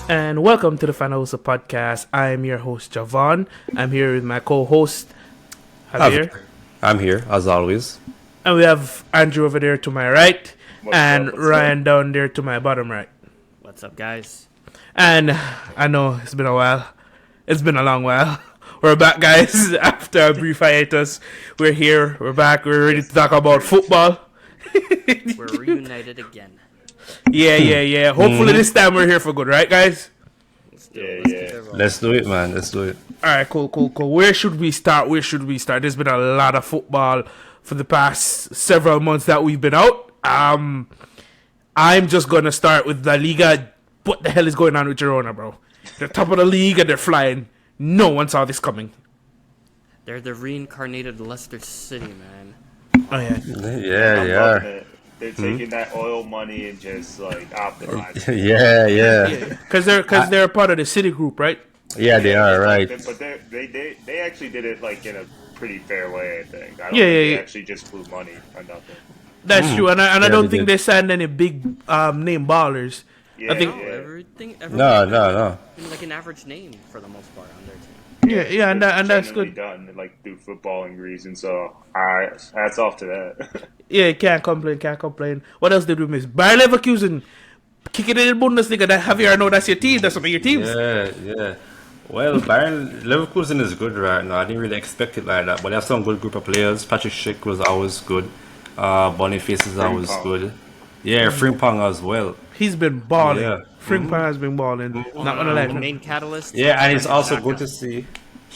and welcome to the Fanosa podcast. I'm your host, Javon. I'm here with my co-host, Javier. I'm here, as always. And we have Andrew over there to my right, and What's Ryan down there to my bottom right. What's up, guys? And I know it's been a while. It's been a long while. We're back, guys, after a brief hiatus. We're here. We're back. We're ready to talk about football. We're reunited again. Yeah. Hopefully this time we're here for good, right, guys? Let's do Yeah, it. Let's yeah. keep it rolling. Let's do it, man. Let's do it. All right, cool. Where should we start? There's been a lot of football for the past several months that we've been out. I'm just gonna start with La Liga. What the hell is going on with Girona, bro? They're top of the league and they're flying. No one saw this coming. They're the reincarnated Leicester City, man. Oh yeah, Yeah, I'm yeah. loving it. They're taking that oil money and just like optimizing. Yeah. because they're a part of the City Group, right? Yeah, they are, right. But they actually did it like in a pretty fair way, I think. I don't Yeah, think they yeah. actually just flew money or nothing. That's true, and I Yeah, don't they think did. they signed any big name ballers. Yeah, I think- No, yeah. everything No. like an average name for the most part on their team. Yeah, and that's Genuinely good. done like through footballing reasons. So hats off to that. Yeah, can't complain. What else did we miss? Bayer Leverkusen kicking it in Bundesliga. That Javier, I know that's your team. That's one of your teams. Yeah. Well, Bayern Leverkusen is good right now. I didn't really expect it like that, but they have some good group of players. Patrick Schick was always good. Boniface is always Frimpong. good. Yeah, Frimpong as well. He's been balling. Yeah. Frimpong has been balling. Not gonna lie. The main catalyst. Yeah, and it's also Xhaka. good to see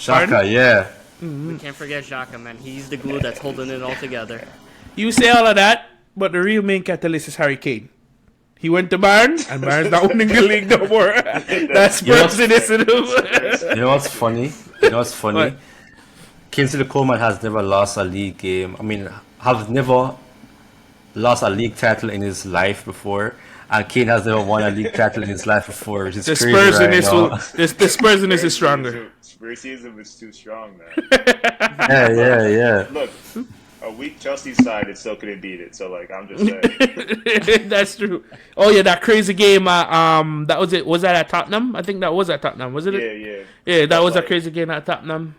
Pardon? Shaka. Yeah. We can't forget Xhaka, man. He's the glue that's holding it all together. You say all of that, but the real main catalyst is Harry Kane. He went to Bayern, and Bayern's not winning the league no more. That's You know- Spurs initiative. You know what's funny? What? Kingsley Coleman has never lost a league game. I mean, has never lost a league title in his life before. And Kane has never won a league title in his life before, which is The crazy Spurs right now. the Spurs is stronger. Racism is too strong, man. Yeah. Look, a weak Chelsea side, it still couldn't beat it. So like, I'm just saying. That's true. Oh yeah, that crazy game. That was it. Was that at Tottenham? I think that was at Tottenham. Was it? Yeah. Yeah, that was a Like- crazy game at Tottenham.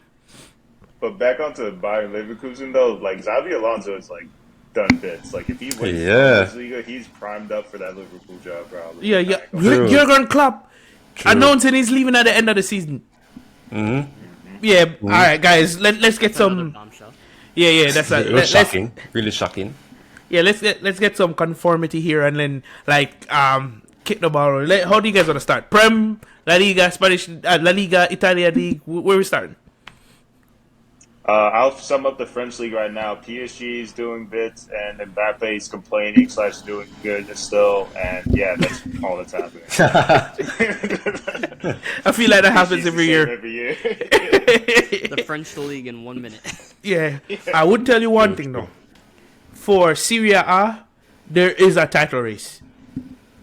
But back onto Bayern Leverkusen though, like Xavi Alonso is like done bits. Like if he wins Yeah. the Bundesliga, he's primed up for that Liverpool job probably. Yeah. True. Jurgen Klopp True. announcing he's leaving at the end of the season. Mhm. Yeah. All right, guys. Let's get Another some. bombshell. Yeah. That's It was shocking. Really shocking. Yeah, let's get some conformity here and then kick the ball. How do you guys want to start? Prem, La Liga, Spanish, La Liga, Italia League. Where we starting? I'll sum up the French league right now. PSG is doing bits, and Mbappe is complaining / doing good still. And yeah, that's all that's happening. I feel like that happens PSG's every the same year. Every year. The French league in 1 minute. Yeah, I would tell you one thing though. For Serie A, there is a title race.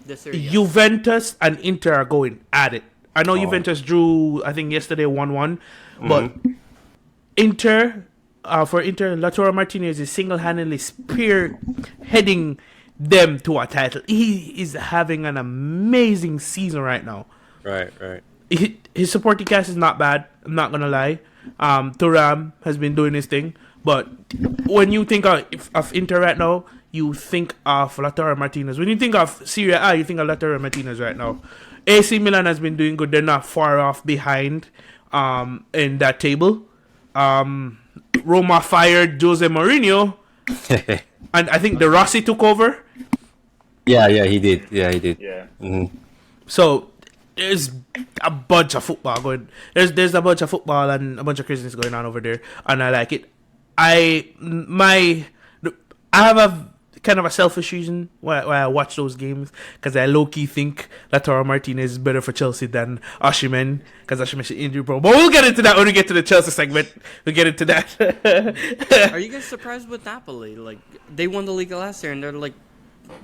This year, yes. Juventus and Inter are going at it. I know Juventus drew, I think yesterday 1-1, but Inter, Lautaro Martinez is single-handedly spearheading them to a title. He is having an amazing season right now. Right. His supporting cast is not bad. I'm not gonna lie. Thuram has been doing his thing, but when you think of Inter right now, you think of Lautaro Martinez. When you think of Serie A, you think of Lautaro Martinez right now. AC Milan has been doing good. They're not far off behind in that table. Roma fired Jose Mourinho, and I think De Rossi took over. Yeah, he did. Yeah. Yeah. So there's a bunch of football going. There's a bunch of football and a bunch of craziness going on over there, and I like it. I have a kind of a selfish reason why I watch those games, because I low key think Lautaro Martinez is better for Chelsea than Osimhen, because Osimhen's injury prone. But we'll get into that when we get to the Chelsea segment. We'll get into that. Are you guys surprised with Napoli? Like, they won the league last year, and they're like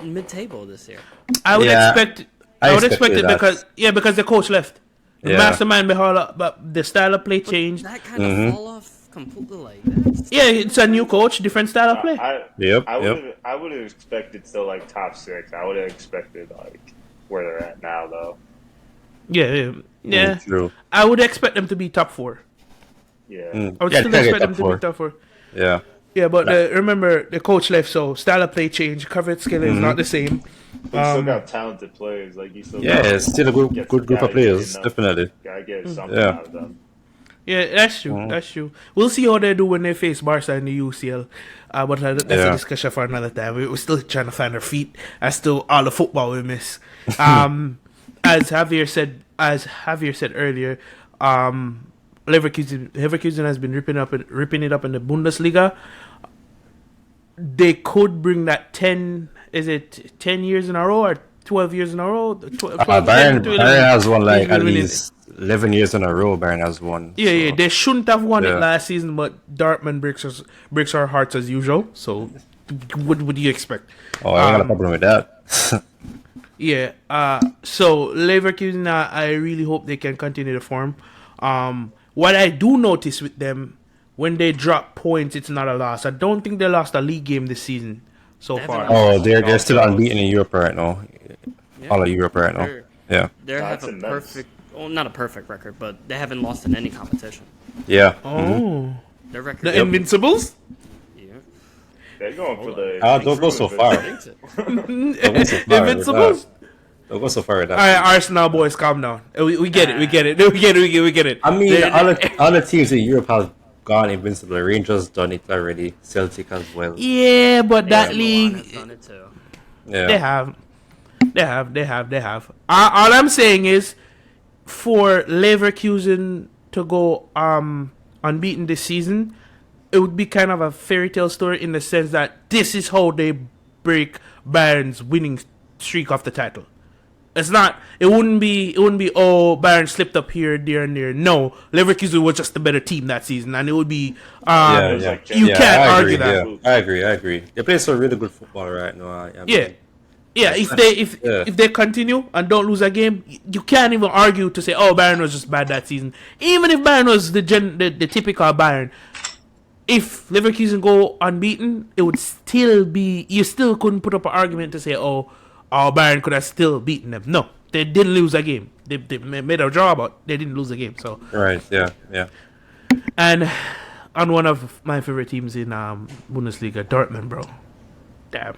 mid-table this year. I would Yeah, expect. I I would expect expected it that. because the coach left. The Yeah. mastermind behind, but the style of play changed. That kind of fall off completely like that. Yeah, it's a new coach, different style of play. I would have expected still like top 6. I would have expected like where they're at now though. Yeah. True. I would expect them to be top 4. Yeah. I would Yeah, still they can expect get them to top be top 4. Yeah. Yeah, but remember the coach left, so style of play changed. Coverage skill is not the same. But you still got talented players. Like you still Yeah, got, it's still a good group of players, definitely. Gotta get something Yeah. out of them. Yeah, that's true. That's true. We'll see how they do when they face Barca in the UCL. But that's a discussion for another time. We're still trying to find our feet as to all the football we miss. As Javier said earlier, Leverkusen has been ripping it up in the Bundesliga. They could bring that 10 years in a row or 12 years in a row? Bayern has won like at least 11 years in a row. Bayern has won. Yeah, they shouldn't have won it last season, but Dortmund breaks our hearts as usual. So, what would you expect? Oh, I got a problem with that. Yeah. So Leverkusen, I really hope they can continue to form. What I do notice with them, when they drop points, it's not a loss. I don't think they lost a league game this season so They far. haven't Oh, they're still unbeaten in Europe right now. Yeah. All of Europe right now. Yeah. They have That's a immense. perfect, well, not a perfect record, but they haven't lost in any competition. Yeah. Oh, Their record. the Invincibles. Yeah. They're going for the. Don't go so far. Jinx it. Don't go so far with Invincibles. that. Don't go so far with that. All right, Arsenal boys, calm down. We get it. We get it. I mean, all the teams in Europe have gone invincible. Rangers done it already. Celtic as well. Yeah, but that Milan league, has done it too. Yeah. They have. All I'm saying is, for Leverkusen to go unbeaten this season, it would be kind of a fairy tale story in the sense that this is how they break Bayern's winning streak of the title. It's not. It wouldn't be. Oh, Bayern slipped up here, there, and there. No, Leverkusen was just the better team that season, and it would be. You can't I argue agree, that. Yeah. I agree. They play some really good football right now. I mean, Yeah. If they continue and don't lose a game, you can't even argue to say, oh, Bayern was just bad that season. Even if Bayern was the typical Bayern, if Leverkusen go unbeaten, it would still be. You still couldn't put up an argument to say, oh, Bayern could have still beaten them. No, they didn't lose a game. They made a draw, but they didn't lose a game. So Right. Yeah. and on one of my favorite teams in Bundesliga, Dortmund, bro. Damn.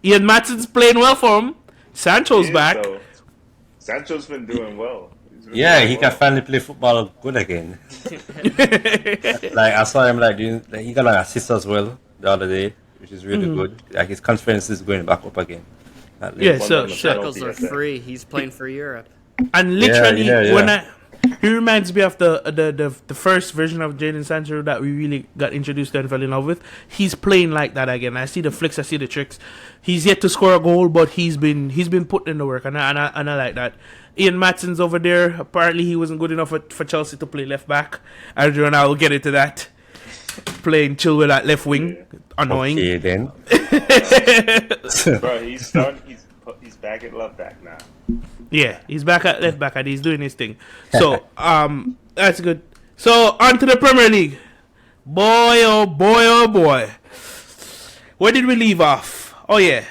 Ian Matsen's playing well for him. Sancho's He is, back. though. Sancho's been doing well. He's been Yeah, doing he well. can finally play football good again. Like I saw him doing. Like, he got an assist as well the other day, which is really good. Like his confidence is going back up again. At least. Yeah, One so on the sure. penalty, Shackles are I think. free. He's playing for Europe. And literally, Yeah. when he reminds me of the first version of Jadon Sancho that we really got introduced to and fell in love with. He's playing like that again. I see the flicks, I see the tricks. He's yet to score a goal, but he's been putting in the work, and I like that. Ian Matsen's over there. Apparently, he wasn't good enough for Chelsea to play left back. Andrew and I will get into that. Playing Chilwell at left wing, annoying. Okay, then. Bro, he's done. He's back at left back now. Yeah, he's back at left back and he's doing his thing. So, that's good. So, on to the Premier League. Boy, oh boy, oh boy. Where did we leave off? Oh, yeah.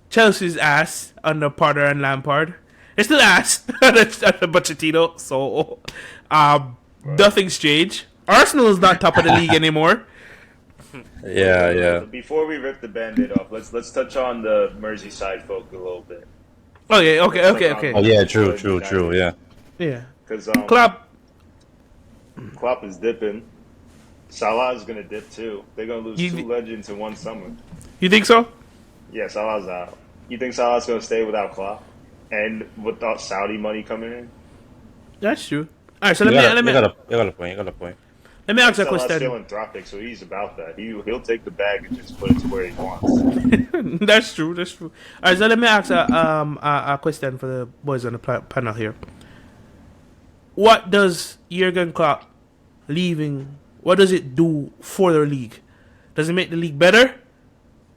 Chelsea's ass under Potter and Lampard. They're still ass under Pochettino. So, nothing's changed. Arsenal is not top of the league anymore. Yeah. Before we rip the Band-Aid off, let's touch on the Merseyside folk a little bit. Oh, yeah, okay. Oh yeah, true. Yeah. Yeah. Because Klopp. Klopp is dipping. Salah is gonna dip too. They're gonna lose You- 2 legends in one summer. You think so? Yeah, Salah's out. You think Salah's gonna stay without Klopp and without Saudi money coming in? That's true. All right, so You let got me a point. You got a point. let me ask a Salah's question. philanthropic, so he's about that. He'll take the bag and just put it to where he wants. That's true. All right, so let me ask a question for the boys on the panel here. What does Jurgen Klopp leaving? What does it do for the league? Does it make the league better,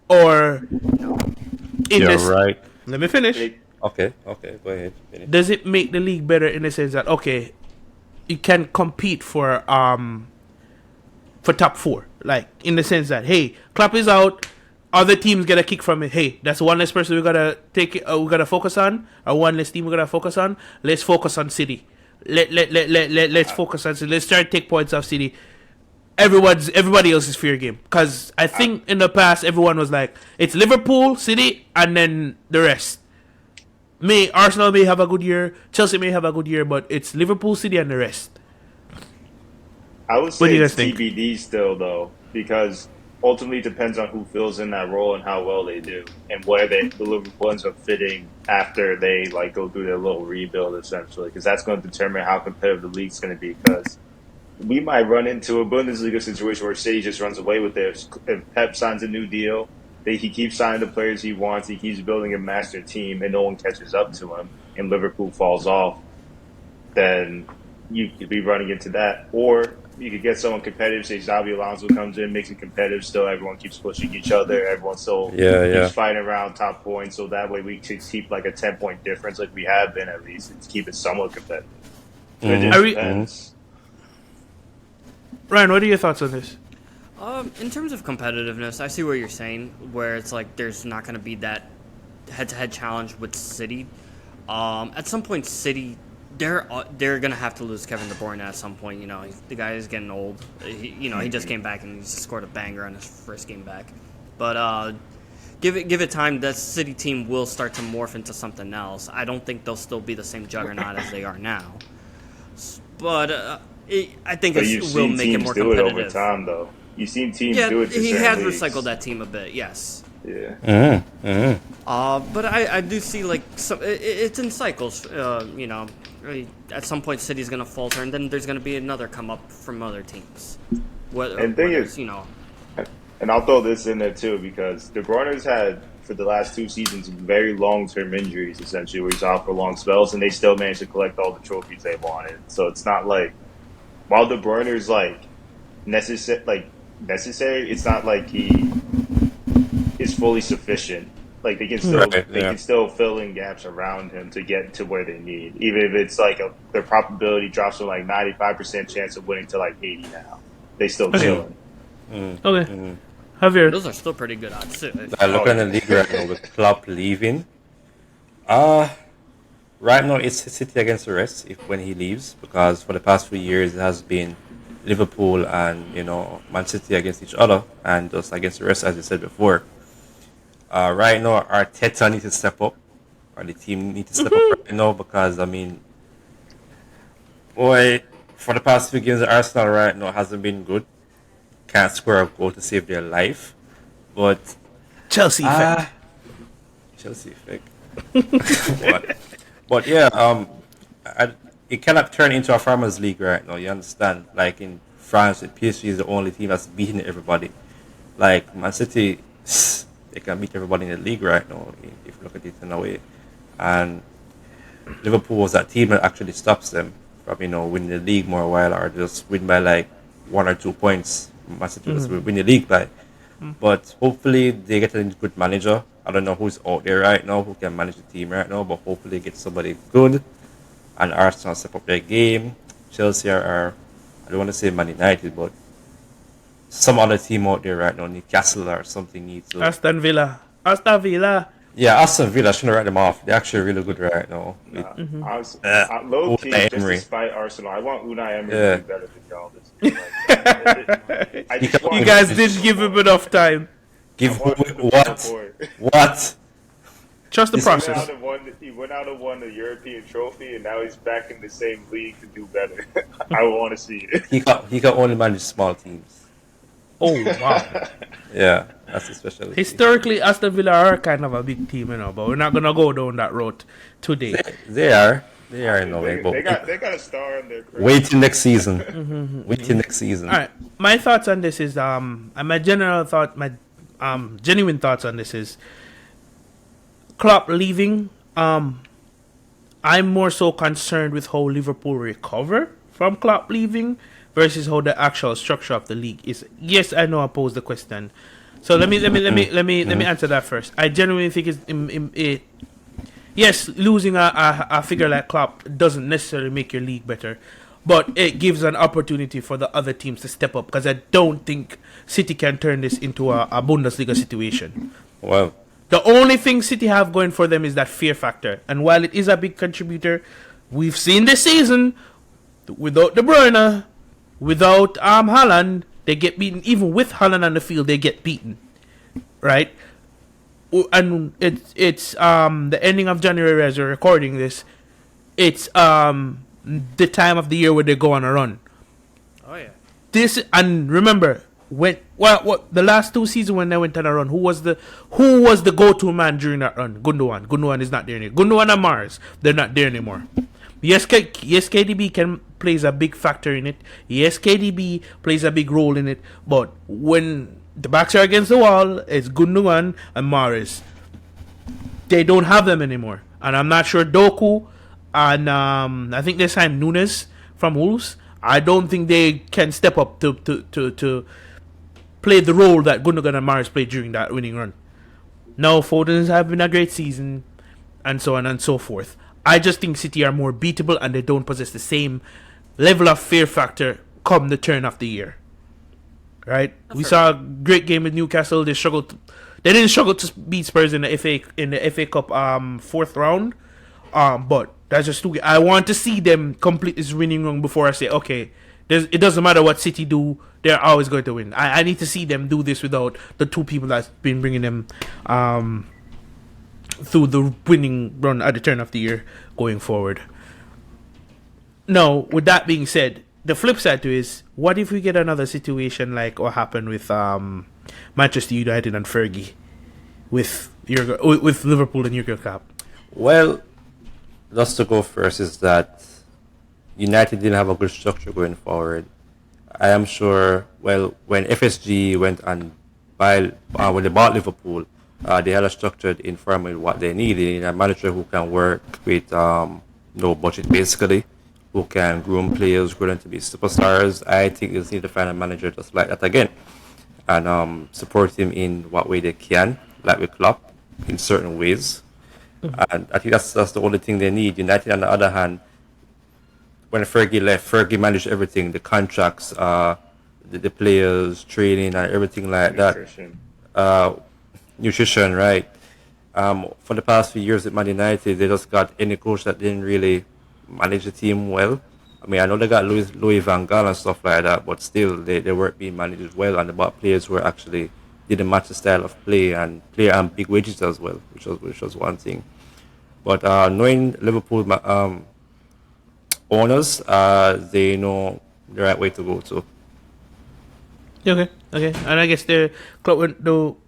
or in You're this? right. Let me finish. Okay. Go ahead. Finish. Does it make the league better in the sense that okay, you can compete for top 4, like in the sense that hey, Klopp is out. other teams get a kick from it. Hey, that's one less person we gotta take. We gotta focus on. Or one less team we gotta focus on. Let's focus on City. Let's focus on City. Let's try to take points off City. Everybody else is fair game, because I think in the past everyone was like, it's Liverpool, City, and then the rest. Arsenal may have a good year, Chelsea may have a good year, but it's Liverpool, City, and the rest. I would What do say you it's guys think? TBD still, though, because ultimately it depends on who fills in that role and how well they do, and where the Liverpool ends up fitting after they like go through their little rebuild, essentially, because that's going to determine how competitive the league's going to be. Because we might run into a Bundesliga situation where City just runs away with it. If Pep signs a new deal, he keeps signing the players he wants, he keeps building a master team, and no one catches up to him, and Liverpool falls off, then you could be running into that. Or you could get someone competitive, say Xabi Alonso comes in, makes it competitive still, everyone keeps pushing each other, everyone still keeps fighting around top points, so that way we could keep like a 10-point difference like we have been at least, and keep it somewhat competitive. So it just depends. Ryan, what are your thoughts on this? In terms of competitiveness, I see what you're saying, where it's like there's not going to be that head-to-head challenge with City. At some point, City, they're going to have to lose Kevin De Bruyne at some point. You know, the guy is getting old. He just came back and he just scored a banger on his first game back. But give it time. That City team will start to morph into something else. I don't think they'll still be the same juggernaut as they are now. But I think it will make it more competitive. Do it over time, though. You've seen teams do it. He has recycled that team a bit. Yes. Yeah. But I do see like it's in cycles. At some point, City's gonna falter, and then there's gonna be another come up from other teams. And I'll throw this in there too, because De Bruyne's had for the last 2 seasons very long-term injuries, essentially, where he's out for long spells, and they still managed to collect all the trophies they wanted. So it's not like while De Bruyne's like necessary, it's not like he is fully sufficient. Like they can still can still fill in gaps around him to get to where they need. Even if it's like their probability drops from like 95% chance of winning to like 80 now, they still chilling. Okay, Javier. Those are still pretty good odds too. I look at the league right now with Klopp leaving. Right now it's City against the rest when he leaves, because for the past few years it has been Liverpool and Man City against each other, and just against the rest, as you said before. Right now, Arteta needs to step up, or the team needs to step up right now, because for the past few games, Arsenal right now hasn't been good. Can't score a goal to save their life, but Chelsea effect. Chelsea effect. but yeah, it cannot turn into a farmers league right now. You understand? Like in France, PSG is the only team that's beating everybody. Like Man City, they can beat everybody in the league right now, if you look at it in a way. And Liverpool was that team that actually stops them from winning the league more while, or just win by like 1 or 2 points. Man City just win the league by. But hopefully they get a good manager. I don't know who's out there right now who can manage the team right now, but hopefully get somebody good. And Arsenal step up their game. Chelsea are I don't want to say Man United, but some other team out there right now, Newcastle or something, needs to. Aston Villa. Yeah, Aston Villa, shouldn't write them off. They're actually really good right now. Low key, just despite Arsenal, I want Unai Emery to be better than y'all this year. You guys didn't give him enough time. What? Trust the process. He went out and won the European trophy, and now he's back in the same league to do better. I want to see it. He can only manage small teams. Oh, wow. Yeah, that's a specialty. Historically, Aston Villa are kind of a big team, but we're not going to go down that road today. They are in a way. They got a star in their career. Wait till next season. Wait till next season. All right. My thoughts on this is, my genuine thoughts on this is, Klopp leaving, I'm more so concerned with how Liverpool recover from Klopp leaving versus how the actual structure of the league is. Yes, I know I posed the question. So let me answer that first. I genuinely think yes, losing a figure like Klopp doesn't necessarily make your league better, but it gives an opportunity for the other teams to step up because I don't think City can turn this into a Bundesliga situation. Well, The only thing City have going for them is that fear factor, and while it is a big contributor, we've seen this season without De Bruyne, without Haaland, they get beaten. Even with Haaland on the field, they get beaten, right? And it's the ending of January as we're recording this. It's the time of the year where they go on a run. Oh yeah. This, and remember when what the last 2 seasons when they went on a run, who was the go-to man during that run? Gundogan. Gundogan is not there anymore. Gundogan and Mars, they're not there anymore. Yes, KDB plays a big factor in it. Yes, KDB plays a big role in it. But when the backs are against the wall, it's Gundogan and Mahrez. They don't have them anymore, and I'm not sure Doku and I think they signed Nunes from Wolves. I don't think they can step up to play the role that Gundogan and Mahrez played during that winning run. No, Foden's having a great season, and so on and so forth. I just think City are more beatable, and they don't possess the same level of fear factor come the turn of the year. Right? We saw a great game with Newcastle. They didn't struggle to beat Spurs in the FA Cup 4th round. But that's just too. I want to see them complete this winning run before I say, okay, it doesn't matter what City do, they're always going to win. I need to see them do this without the 2 people that's been bringing them through the winning run at the turn of the year going forward. Now, with that being said, the flip side to it is, what if we get another situation like what happened with Manchester United and Fergie with Liverpool and Jurgen Klopp? well, just to go first is that United didn't have a good structure going forward. I am sure. Well, when FSG went and when they bought Liverpool, they had a structured informal what they needed. A manager who can work with no budget, basically, who can groom players, grow them to be superstars. I think they need to find a manager just like that again, and support him in what way they can, like with Klopp, in certain ways. And I think that's the only thing they need. United, on the other hand, when Fergie left, Fergie managed everything, the contracts, the players, training, and everything like Nutrition. that. Nutrition, right? For the past few years at Man United, they just got any coach that didn't really manage the team well. I mean, I know they got Louis Van Gaal and stuff like that, but still, they weren't being managed well, and the players were actually didn't match the style of play and big wages as well, which was one thing. But knowing Liverpool owners, they know the right way to go to. Okay, and I guess the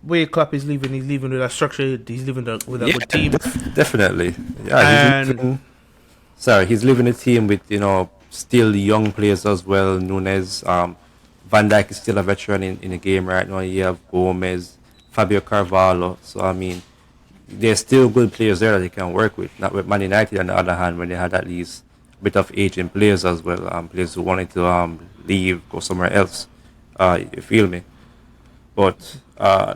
way Klopp is leaving, he's leaving with a structure. He's leaving with a good team. Definitely. Yeah, he's leaving a team with still young players as well. Nunes, Van Dijk is still a veteran in the game right now. You have Gomez, Fabio Carvalho. So I mean, there's still good players there that they can work with. Not with Man United on the other hand, when they had at least a bit of aging players as well, players who wanted to leave, go somewhere else. You feel me? But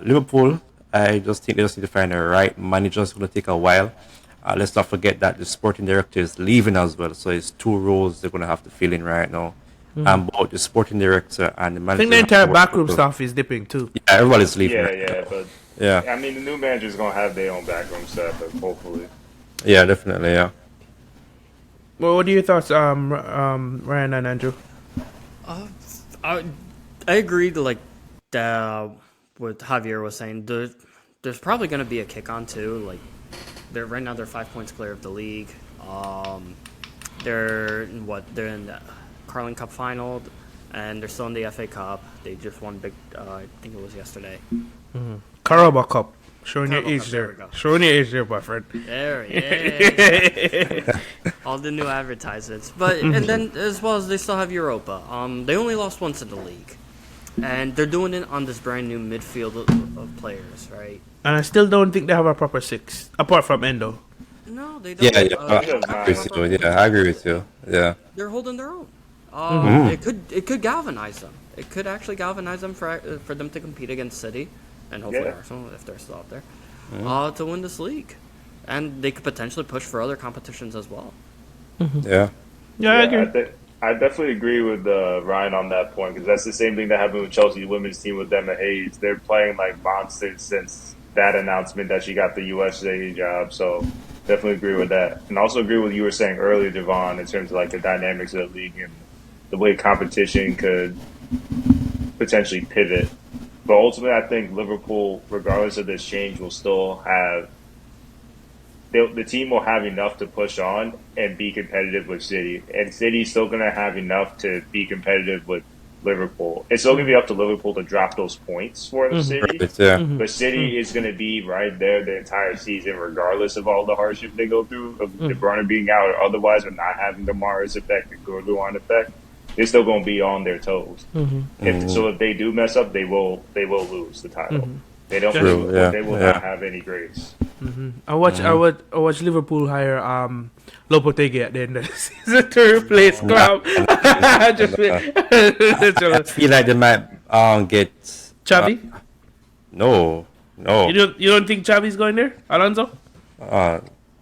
Liverpool, I just think they just need to find the right manager. It's going to take a while. Let's not forget that the sporting director is leaving as well, so it's 2 roles they're going to have to fill in right now. And both the sporting director and the manager. I think the entire backroom staff is dipping too. Yeah, everybody's leaving. But Yeah. I mean, the new manager's gonna have their own backroom staff, but hopefully. Yeah, definitely. Yeah. Well, what are your thoughts, Ryan and Andrew? I agree. What Javier was saying. There's probably going to be a kick on too. Like right now they're 5 points clear of the league. They're in the Carling Cup final, and they're still in the FA Cup. They just won big. I think it was yesterday. Carabao Cup. Showing your Carabao age Cup, there. there we go. Showing your age there, my friend. There he is. All the new advertisements. But and then as well as they still have Europa. They only lost once in the league. And they're doing it on this brand new midfield of players, right? And I still don't think they have a proper 6, apart from Endo. No, they don't. Yeah. I agree with you. Yeah. They're holding their own. It could galvanize them. It could actually galvanize them for them to compete against City and hopefully Arsenal if they're still out there to win this league, and they could potentially push for other competitions as well. Yeah. Yeah, I agree. I definitely agree with Ryan on that point because that's the same thing that happened with Chelsea women's team with Emma Hayes. They're playing like monsters since that announcement that she got the USA job. So definitely agree with that, and also agree with what you were saying earlier, Devon, in terms of like the dynamics of the league and the way competition could potentially pivot. But ultimately, I think Liverpool, regardless of this change, will still have the team will have enough to push on and be competitive with City. And City's still going to have enough to be competitive with Liverpool. It's still going to be up to Liverpool to drop those points for the City. Yeah. But City is going to be right there the entire season, regardless of all the hardship they go through, of De Bruyne being out or otherwise, or not having the Mahrez effect, the Gundogan effect. They're still going to be on their toes. If they do mess up, they will lose the title. They don't. True, yeah, They will not have any grace. I watch Liverpool hire Lopetegui at the end of the season to replace Klopp. I feel like they might get Xavi? no. You don't think Xavi's going there, Alonso?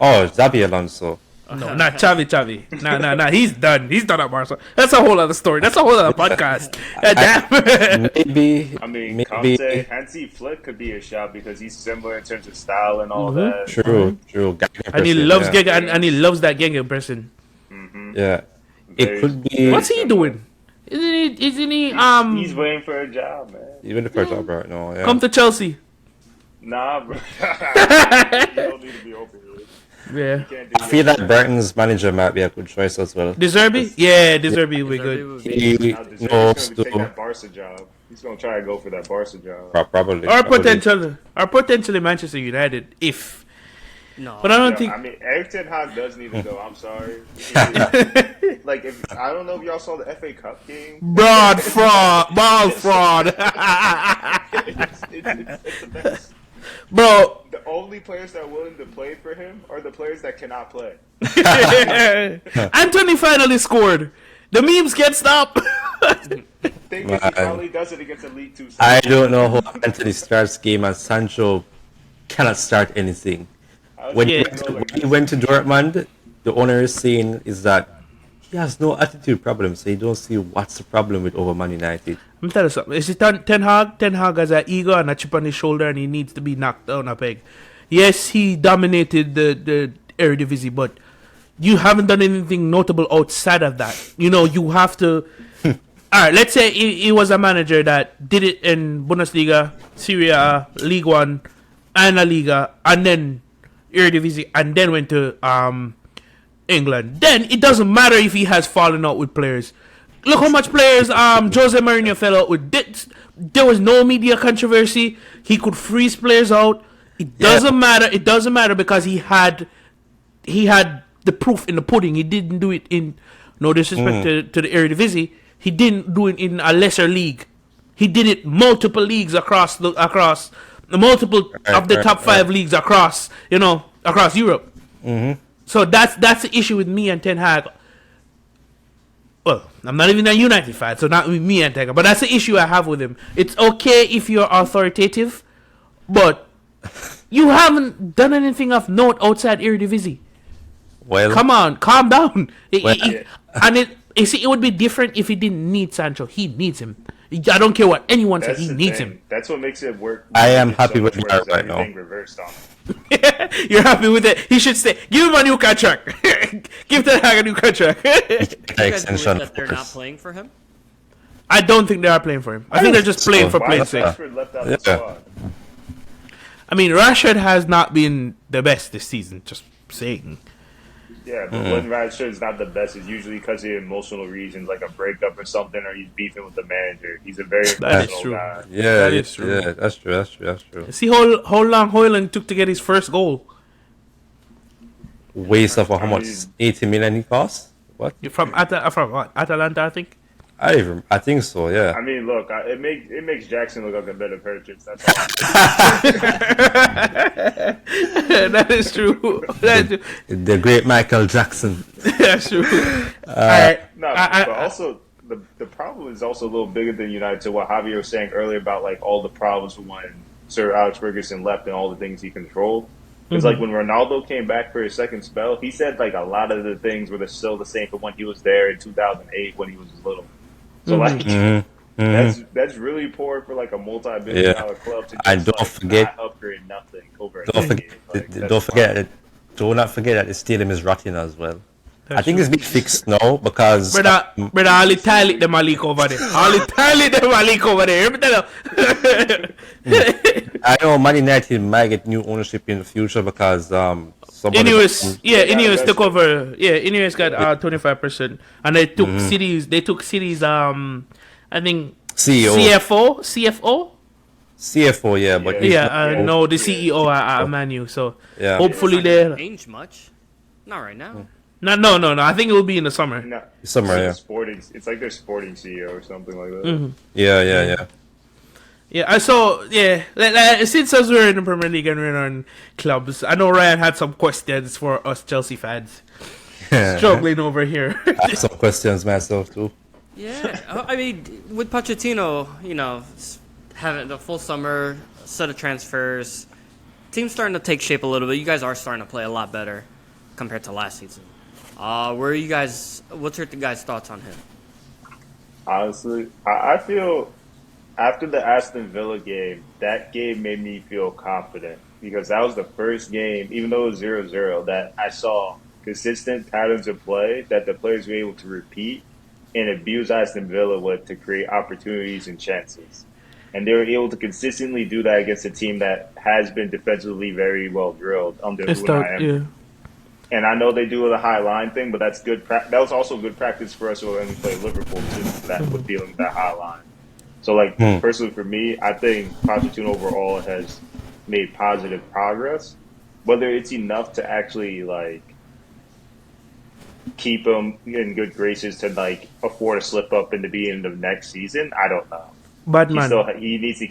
Xabi Alonso. No, not Xavi. Nah. He's done. He's done at Barca. That's a whole other story. That's a whole other podcast. Damn. Maybe. I mean, maybe. Conte, Hansi Flick could be a shot because he's similar in terms of style and all that. True. And he loves and he loves that Genge person. Yeah. It could be. What's he doing? Isn't he He's waiting for a job, man. Even the first job right now. Yeah. come to Chelsea? Nah, bro. You don't need to be open here. Yeah. You can't do I feel like Brighton's manager might be a good choice as well. De Zerbi? Yeah, De Zerbi would be good. He Now, knows Deserby's gonna take to that Barca job. He's gonna try to go for that Barca job. probably. Or potentially Manchester United if. No. But I don't Yeah, think. I mean, Eric Ten Hag does need to go. I'm sorry. Like, I don't know if y'all saw the FA Cup game. Ball fraud. It's the best. Bro, The only players that are willing to play for him are the players that cannot play. Anthony finally scored. The memes can't stop. Thing is, he probably does it against a League Two side. I don't know how Anthony starts game and Sancho cannot start anything. When Yeah. he went to Dortmund, the owner is saying is that he has no attitude problem, so he don't see what's the problem with over Man United. Let me tell you something. Is it Ten Hag? Ten Hag has an ego and a chip on his shoulder, and he needs to be knocked down a peg. Yes, he dominated the Eredivisie, but you haven't done anything notable outside of that. You have to. All right, let's say he was a manager that did it in Bundesliga, Serie A, League One, and La Liga, and then Eredivisie, and then went to England. Then it doesn't matter if he has fallen out with players. Look how much players Jose Mourinho fell out with. There was no media controversy. He could freeze players out. It doesn't matter. It doesn't matter because he had the proof in the pudding. He didn't do it in no disrespect to the Eredivisie. He didn't do it in a lesser league. He did it multiple leagues across the multiple of the top five leagues across Europe. So that's the issue with me and Ten Hag. Well, I'm not even a United fan, so not with me and Ten Hag, but that's the issue I have with him. It's okay if you're authoritative, but you haven't done anything of note outside Eredivisie. Well, Come on, calm down. Well, It would be different if he didn't need Sancho. He needs him. I don't care what anyone says. That's He the needs thing. him. That's what makes it work. I am happy so with much that worse, right now. everything reversed on him. You're happy with it. He should stay. Give him a new contract. Give Ten Hag a new contract. Do you guys believe extension, that they're of not course. playing for him? I don't think they are playing for him. I think they're just playing for Why playing is sake. Rashford left out of the Yeah. squad? I mean, Rashford has not been the best this season. Just saying. Yeah, but when Rashford's not the best, it's usually because of emotional reasons, like a breakup or something, or he's beefing with the manager. He's a very That is emotional true. guy. yeah, That is true. Yeah, that's true. See how long Hoyland took to get his first goal Waste of how much? 80 million he cost? What? from what? Atalanta, I think. I think so. Yeah. I mean, look, it makes Jackson look like a better purchase. That's all. That is true. The great Michael Jackson. That's true. All right. No, but also the problem is also a little bigger than United. To what Javier was saying earlier about like all the problems when Sir Alex Ferguson left and all the things he controlled. Because like when Ronaldo came back for his second spell, he said like a lot of the things were still the same from when he was there in 2008 when he was little. So like that's really poor for like a multi-billion dollar club to just And don't forget- not upgrade nothing over a Don't decade. forget, Like, that's don't forget, wild. do not forget that the stadium is rotting as well. I That's think true. it's been fixed now because Brother, all the toilet them a leak over there. All the toilet them a leak over there. I know Man United might get new ownership in the future because somebody Ineos took over. Yeah, Ineos got 25%, and they took cities. They took cities. I think CEO. CFO, yeah, but he's not- no, the CEO at Manu. So Yeah. hopefully It's not gonna they. change much. Not right now. No. I think it will be in the summer. No, Summer, it's yeah. sporting. It's like their sporting CEO or something like that. yeah. Yeah, I saw. Yeah, like, since us we're in the Premier League and we're on clubs, I know Ryan had some questions for us Chelsea fans struggling over here. I have some questions myself too. Yeah, I mean, with Pochettino, having the full summer set of transfers, team's starting to take shape a little bit. You guys are starting to play a lot better compared to last season. Where are you guys? What's your guys' thoughts on him? Honestly, I feel after the Aston Villa game, that game made me feel confident because that was the first game, even though it was 0-0, that I saw consistent patterns of play that the players were able to repeat and abuse Aston Villa with to create opportunities and chances. And they were able to consistently do that against a team that has been defensively very well drilled under Unai Emery. Yeah. And I know they do the high line thing, but that's good. That was also good practice for us when we play Liverpool too. That with dealing with that high line. So, like personally for me, I think Pochettino overall has made positive progress. Whether it's enough to actually like keep him in good graces to like afford a slip up in the beginning of next season, I don't know. Bad He man. still he needs to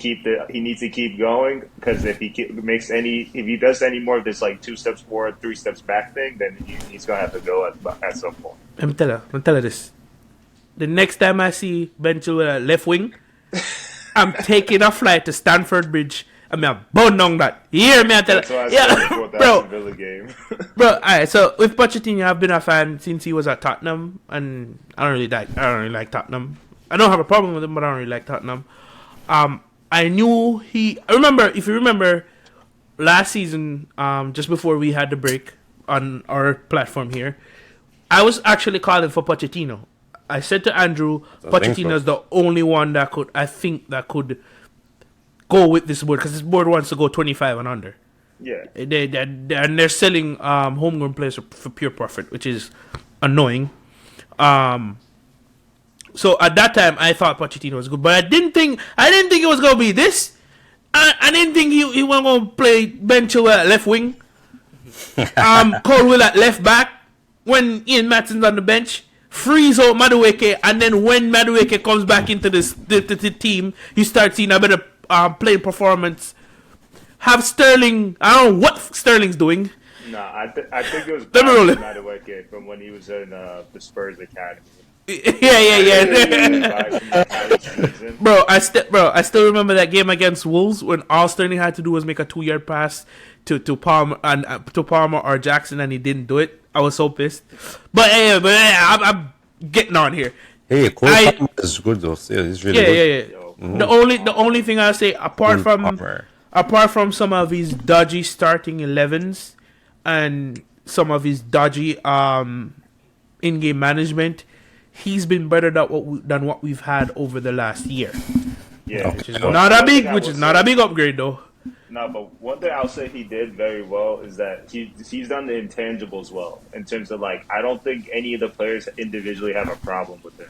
keep going because if he does any more of this like 2 steps forward, 3 steps back thing, then he's gonna have to go at some point. Let me tell you this. The next time I see Ben Chilwell left wing, I'm taking a flight to Stamford Bridge. I'm gonna burn down that. You hear me? I tell That's why I you. said Yeah, before the bro. Aston Villa game. Bro, alright, so with Pochettino, I've been a fan since he was at Tottenham, and I don't really like Tottenham. I don't have a problem with him, but I don't really like Tottenham. I knew if you remember, last season, just before we had the break on our platform here, I was actually calling for Pochettino. I said to Andrew, Pochettino is the only one that could go with this board, because this board wants to go 25 and under. Yeah. They're selling homegrown players for pure profit, which is annoying. So at that time, I thought Pochettino was good, but I didn't think it was gonna be this. I didn't think he was gonna play Ben Chilwell at left wing, Colwill at left back, when Ian Matson's on the bench, freeze out Madueke, and then when Madueke comes back into the team, you start seeing a better playing performance. Have Sterling. I don't know what Sterling's doing. No, I think it was Let me roll it. Madueke from when he was in the Spurs academy. Yeah. Bro, I still remember that game against Wolves when all Sterling had to do was make a 2-yard pass to Palmer or Jackson, and he didn't do it. I was so pissed. But I'm getting on here. Hey, Cole Palmer is good though. Yeah, he's really good. Yeah. The only thing I'll say apart Palmer. from some of his dodgy starting 11s and some of his dodgy in-game management, he's been better than what we've had over the last year. Yeah, Which is not a big upgrade though. No, but one thing I'll say he did very well is that he's done the intangibles well in terms of like I don't think any of the players individually have a problem with him.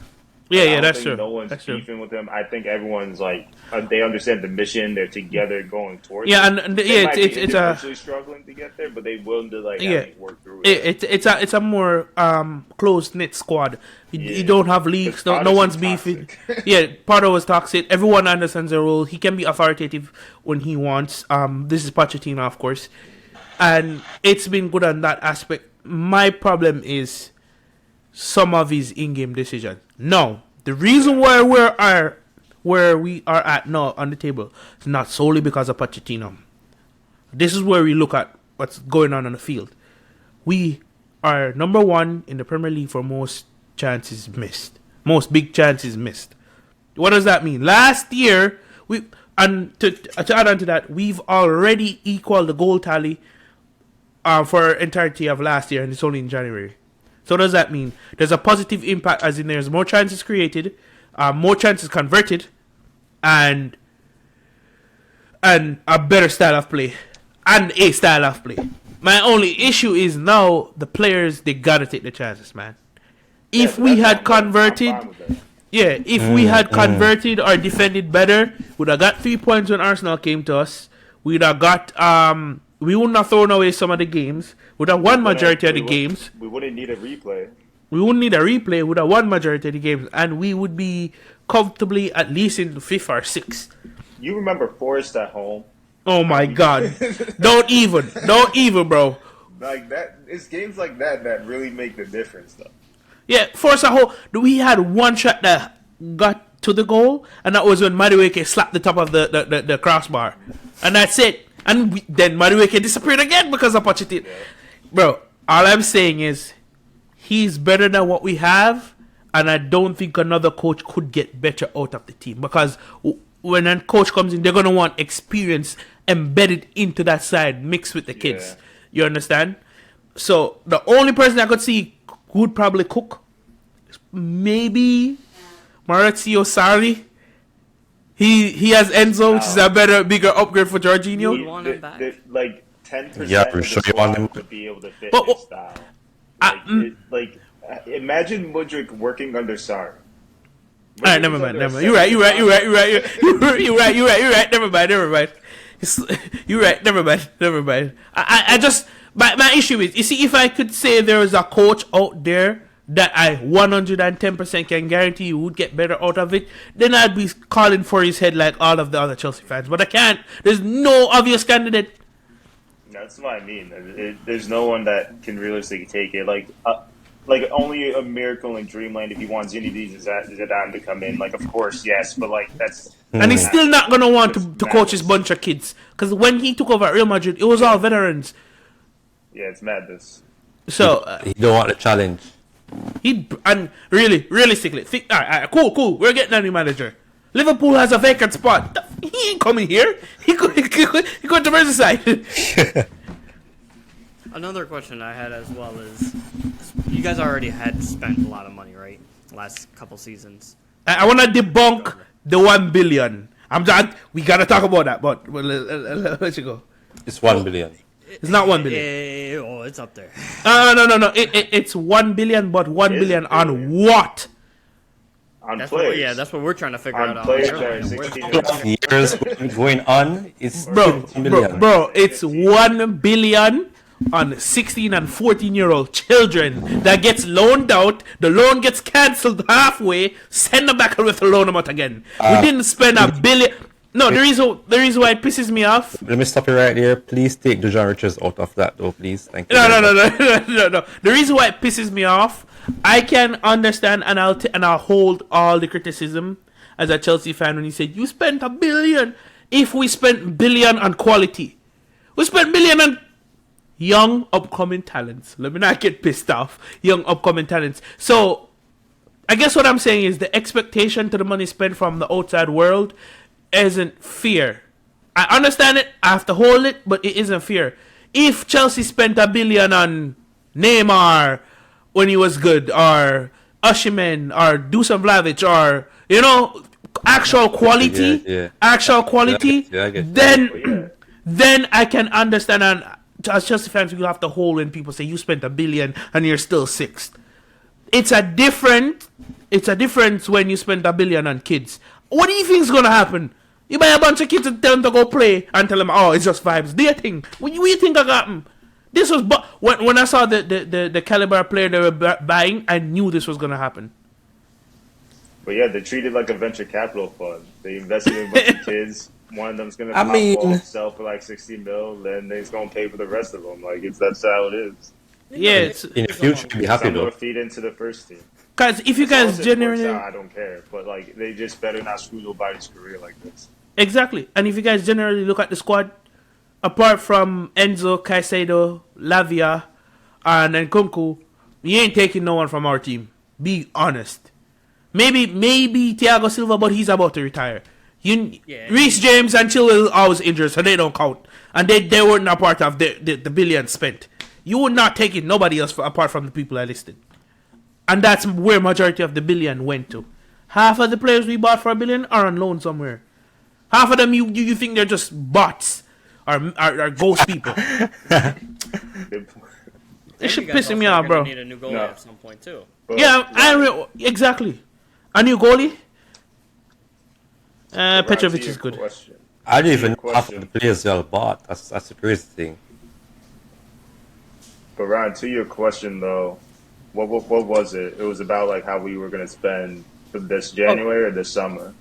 Yeah, I that's don't true. think No one's That's true. beefing with him. I think everyone's like they understand the mission. They're together going towards. Yeah, it. and They might be it's a individually struggling to get there, but they willing to like Yeah. actually work through it. it's a more close knit squad. You Yeah. don't have leaks. No Potter's one's toxic. beefing. Yeah, Potter was toxic. Everyone understands their role. He can be authoritative when he wants. This is Pochettino, of course, and it's been good on that aspect. My problem is some of his in-game decisions. No, the reason why where we are at now on the table is not solely because of Pochettino. This is where we look at what's going on the field. We are number one in the Premier League for most chances missed, most big chances missed. What does that mean? Last year, to add on to that, we've already equaled the goal tally for entirety of last year, and it's only in January. So what does that mean? There's a positive impact, as in there's more chances created, more chances converted, and a better style of play, and a style of play. My only issue is now the players, they gotta take the chances, man. If we had converted, if we had converted or defended better, we'd have got 3 points when Arsenal came to us. We'd have got we wouldn't have thrown away some of the games. We'd have won majority of the games. We wouldn't need a replay. We wouldn't need a replay. We'd have won majority of the games, and we would be comfortably at least in the 5th or 6th. You remember Forest at home? Oh my God! Don't even, bro. Like that, it's games like that that really make the difference, though. Yeah, Forest at home. We had one shot that got to the goal, and that was when Madueke slapped the top of the crossbar, and that's it. And then Madueke disappeared again because of Pochettino. Yeah. Bro, all I'm saying is he's better than what we have, and I don't think another coach could get better out of the team, because when a coach comes in, they're going to want experience embedded into that side mixed with the kids. Yeah. You understand? So the only person I could see who would probably cook is maybe Maurizio Sarri. He has Enzo, which is a bigger upgrade for Jorginho. You want him back? Like 10% Yeah, of for the sure. squad would be able to fit his style. Imagine Mudryk working under Sarri. All right, never mind. You're right. Never mind. You're right. Never mind. I just my issue is, you see, if I could say there is a coach out there that I 110% can guarantee you would get better out of it, then I'd be calling for his head like all of the other Chelsea fans. But I can't. There's no obvious candidate. That's what I mean. There's no one that can realistically take it. Like only a miracle in dreamland if you want Zinedine Zidane to come in. Like, of course, yes, but like that's. And he's still not gonna want to coach his bunch of kids, because when he took over at Real Madrid, it was all veterans. Yeah, it's madness. So he don't want the challenge. And realistically, all right, cool. We're getting a new manager. Liverpool has a vacant spot. He ain't coming here. He going to Merseyside. Another question I had as well is, you guys already had spent a lot of money, right? Last couple seasons. I want to debunk the 1 billion. I'm done. We gotta talk about that, but let you go. It's 1 billion. It's not 1 billion. It's up there. No. It's 1 billion, but 1 billion on what? On players. That's what we're trying to figure on out. Players years going on, it's bro, it's 1 billion on 16 and 14-year-old children that gets loaned out. The loan gets cancelled halfway. Send them back and we have to loan them out again. We didn't spend $1 billion. No, the reason why it pisses me off. Let me stop you right there. Please take Dejan Richards out of that, though, please. Thank you. No. The reason why it pisses me off, I can understand, and I'll hold all the criticism as a Chelsea fan when he said you spent $1 billion. If we spent $1 billion on quality, we spent $1 billion on young upcoming talents. Let me not get pissed off. Young upcoming talents. So I guess what I'm saying is the expectation to the money spent from the outside world isn't fair. I understand it, I have to hold it, but it isn't fair. If Chelsea spent $1 billion on Neymar when he was good, or Osimhen, or Dusan Vlahovic, or actual quality, then I can understand. And as Chelsea fans, we have to hold when people say you spent $1 billion and you're still 6th. It's a difference when you spend $1 billion on kids. What do you think is gonna happen? You buy a bunch of kids and tell them to go play and tell them, oh, it's just vibes. Do you think? What do you think I got them? This was when I saw the caliber player they were buying, I knew this was gonna happen. But yeah, they treat it like a venture capital fund. They invested in a bunch of kids. One of them's gonna sell for like 60 mil, then they're gonna pay for the rest of them. Like that's how it is. Yeah, in the future, be happy though. Feed into the first team. Guys, if you guys genuinely, I don't care, but like they just better not screw nobody's career like this. Exactly, and if you guys generally look at the squad, apart from Enzo, Caicedo, Lavia, and Nkunku, you ain't taking no one from our team. Be honest. Maybe Thiago Silva, but he's about to retire. Reece James and Chilwell always injured, so they don't count. And they weren't a part of the billions spent. You would not take it nobody else apart from the people I listed. And that's where majority of the billion went to. Half of the players we bought for $1 billion are on loan somewhere. Half of them you think they're just bots or ghost people. It should pissing me off, bro. Need a new goalie at some point too. But, Yeah, exactly. A new goalie. Petrovic is good. Question. I don't even know half of the players y'all bought. That's the crazy thing. But Ryan, to your question though, what was it? It was about like how we were gonna spend for this January or this summer.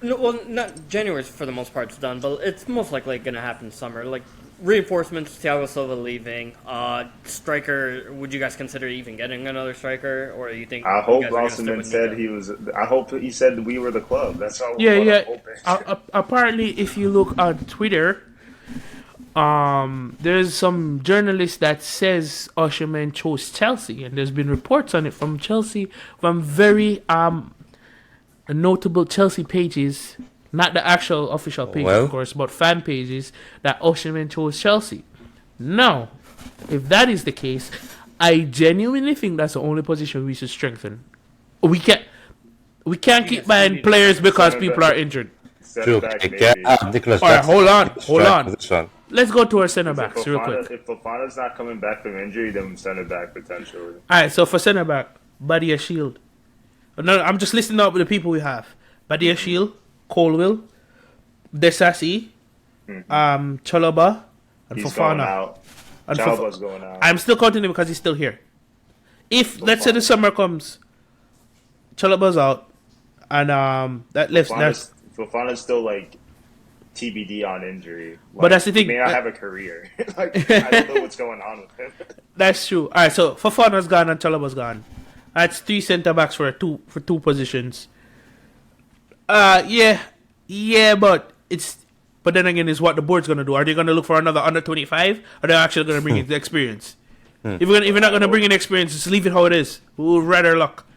No, well, not January for the most part is done, but it's most likely going to happen summer. Like reinforcements, Thiago Silva leaving, striker. Would you guys consider even getting another striker, or you think? I hope Rosman said he was. I hope he said we were the club. That's all. Yeah. Apparently, if you look on Twitter, there's some journalist that says Osimhen chose Chelsea, and there's been reports on it from Chelsea, from very notable Chelsea pages, not the actual official page, of course, but fan pages, that Osimhen chose Chelsea. Now, if that is the case, I genuinely think that's the only position we should strengthen. We can't keep buying players because people are injured. True. All right, hold on. Let's go to our centre backs real quick. If Fofana's not coming back from injury, then centre back potentially. All right, so for centre back, Badia Shield. No, I'm just listing up the people we have: Badia Shield, Colwill, Desasi, Chalobah, and He's Fofana. going out. And Chalobah's going out. I'm still counting him because he's still here. If let's say the summer comes, Chalobah's out, and that left. Fofana's still like TBD on injury. Like, But that's the thing. He may not have a career. Like, I don't know what's going on with him. That's true. All right, so Fofana's gone and Chalobah's gone. That's 3 centre backs for two positions. Yeah, but then again, it's what the board's gonna do. Are they gonna look for another under 25? Or are they actually gonna bring in the experience? If you're not gonna bring in experience, just leave it how it is. We would rather luck.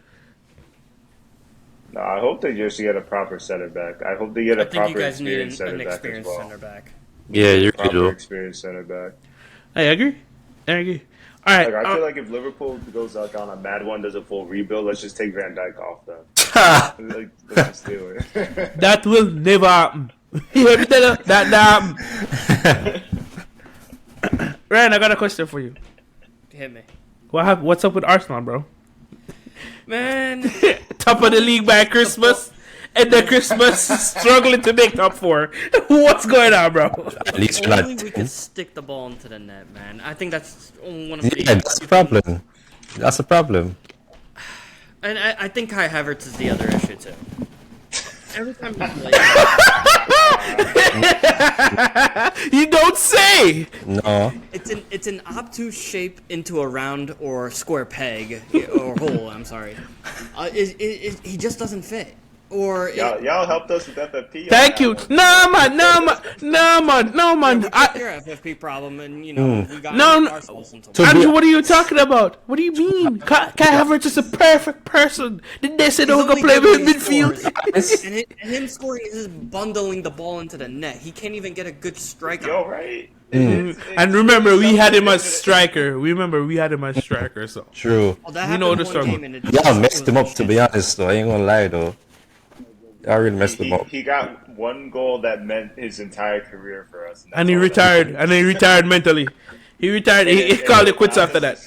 No, I hope they just get a proper center back. I hope they get a I think you proper guys need experienced center an back as experienced well. center back. Yeah, you really Proper do. experienced center back. I agree. All right. Like, I feel like if Liverpool goes like on a mad one, does a full rebuild, let's just take Van Dijk off them. Like, let's just do it. That will never happen. You hear me tell you? That happen. Ryan, I got a question for you. Hit me, What's up with Arsenal, bro? man. Top of the league by Christmas, and the Christmas struggling to make top 4. What's going on, bro? At least Only not. we can stick the ball into the net, man. I think that's one of the. Yeah, that's the problem. That's the problem. And I think Kai Havertz is the other issue too. Every time we play, You don't say. No. it's an obtuse shape into a round or square peg or hole. I'm sorry. He just doesn't fit. Or y'all helped us with FFP. Thank you. No, man. your FFP problem, and we got ourselves into Andrew, what are you talking about? What do you mean? Kai Havertz is a perfect person. Did they say they were gonna play with midfield? and him scoring is bundling the ball into the net. He can't even get a good strike. Yo, right? And remember, we had him as striker. So True. Well, that We know happened the one struggle. game and it Y'all just messed him was up, to be honest, though. I ain't gonna lie, though. Y'all really messed him up. He got one goal that meant his entire career for us. and he retired. And he retired mentally. He retired. He called it quits after that.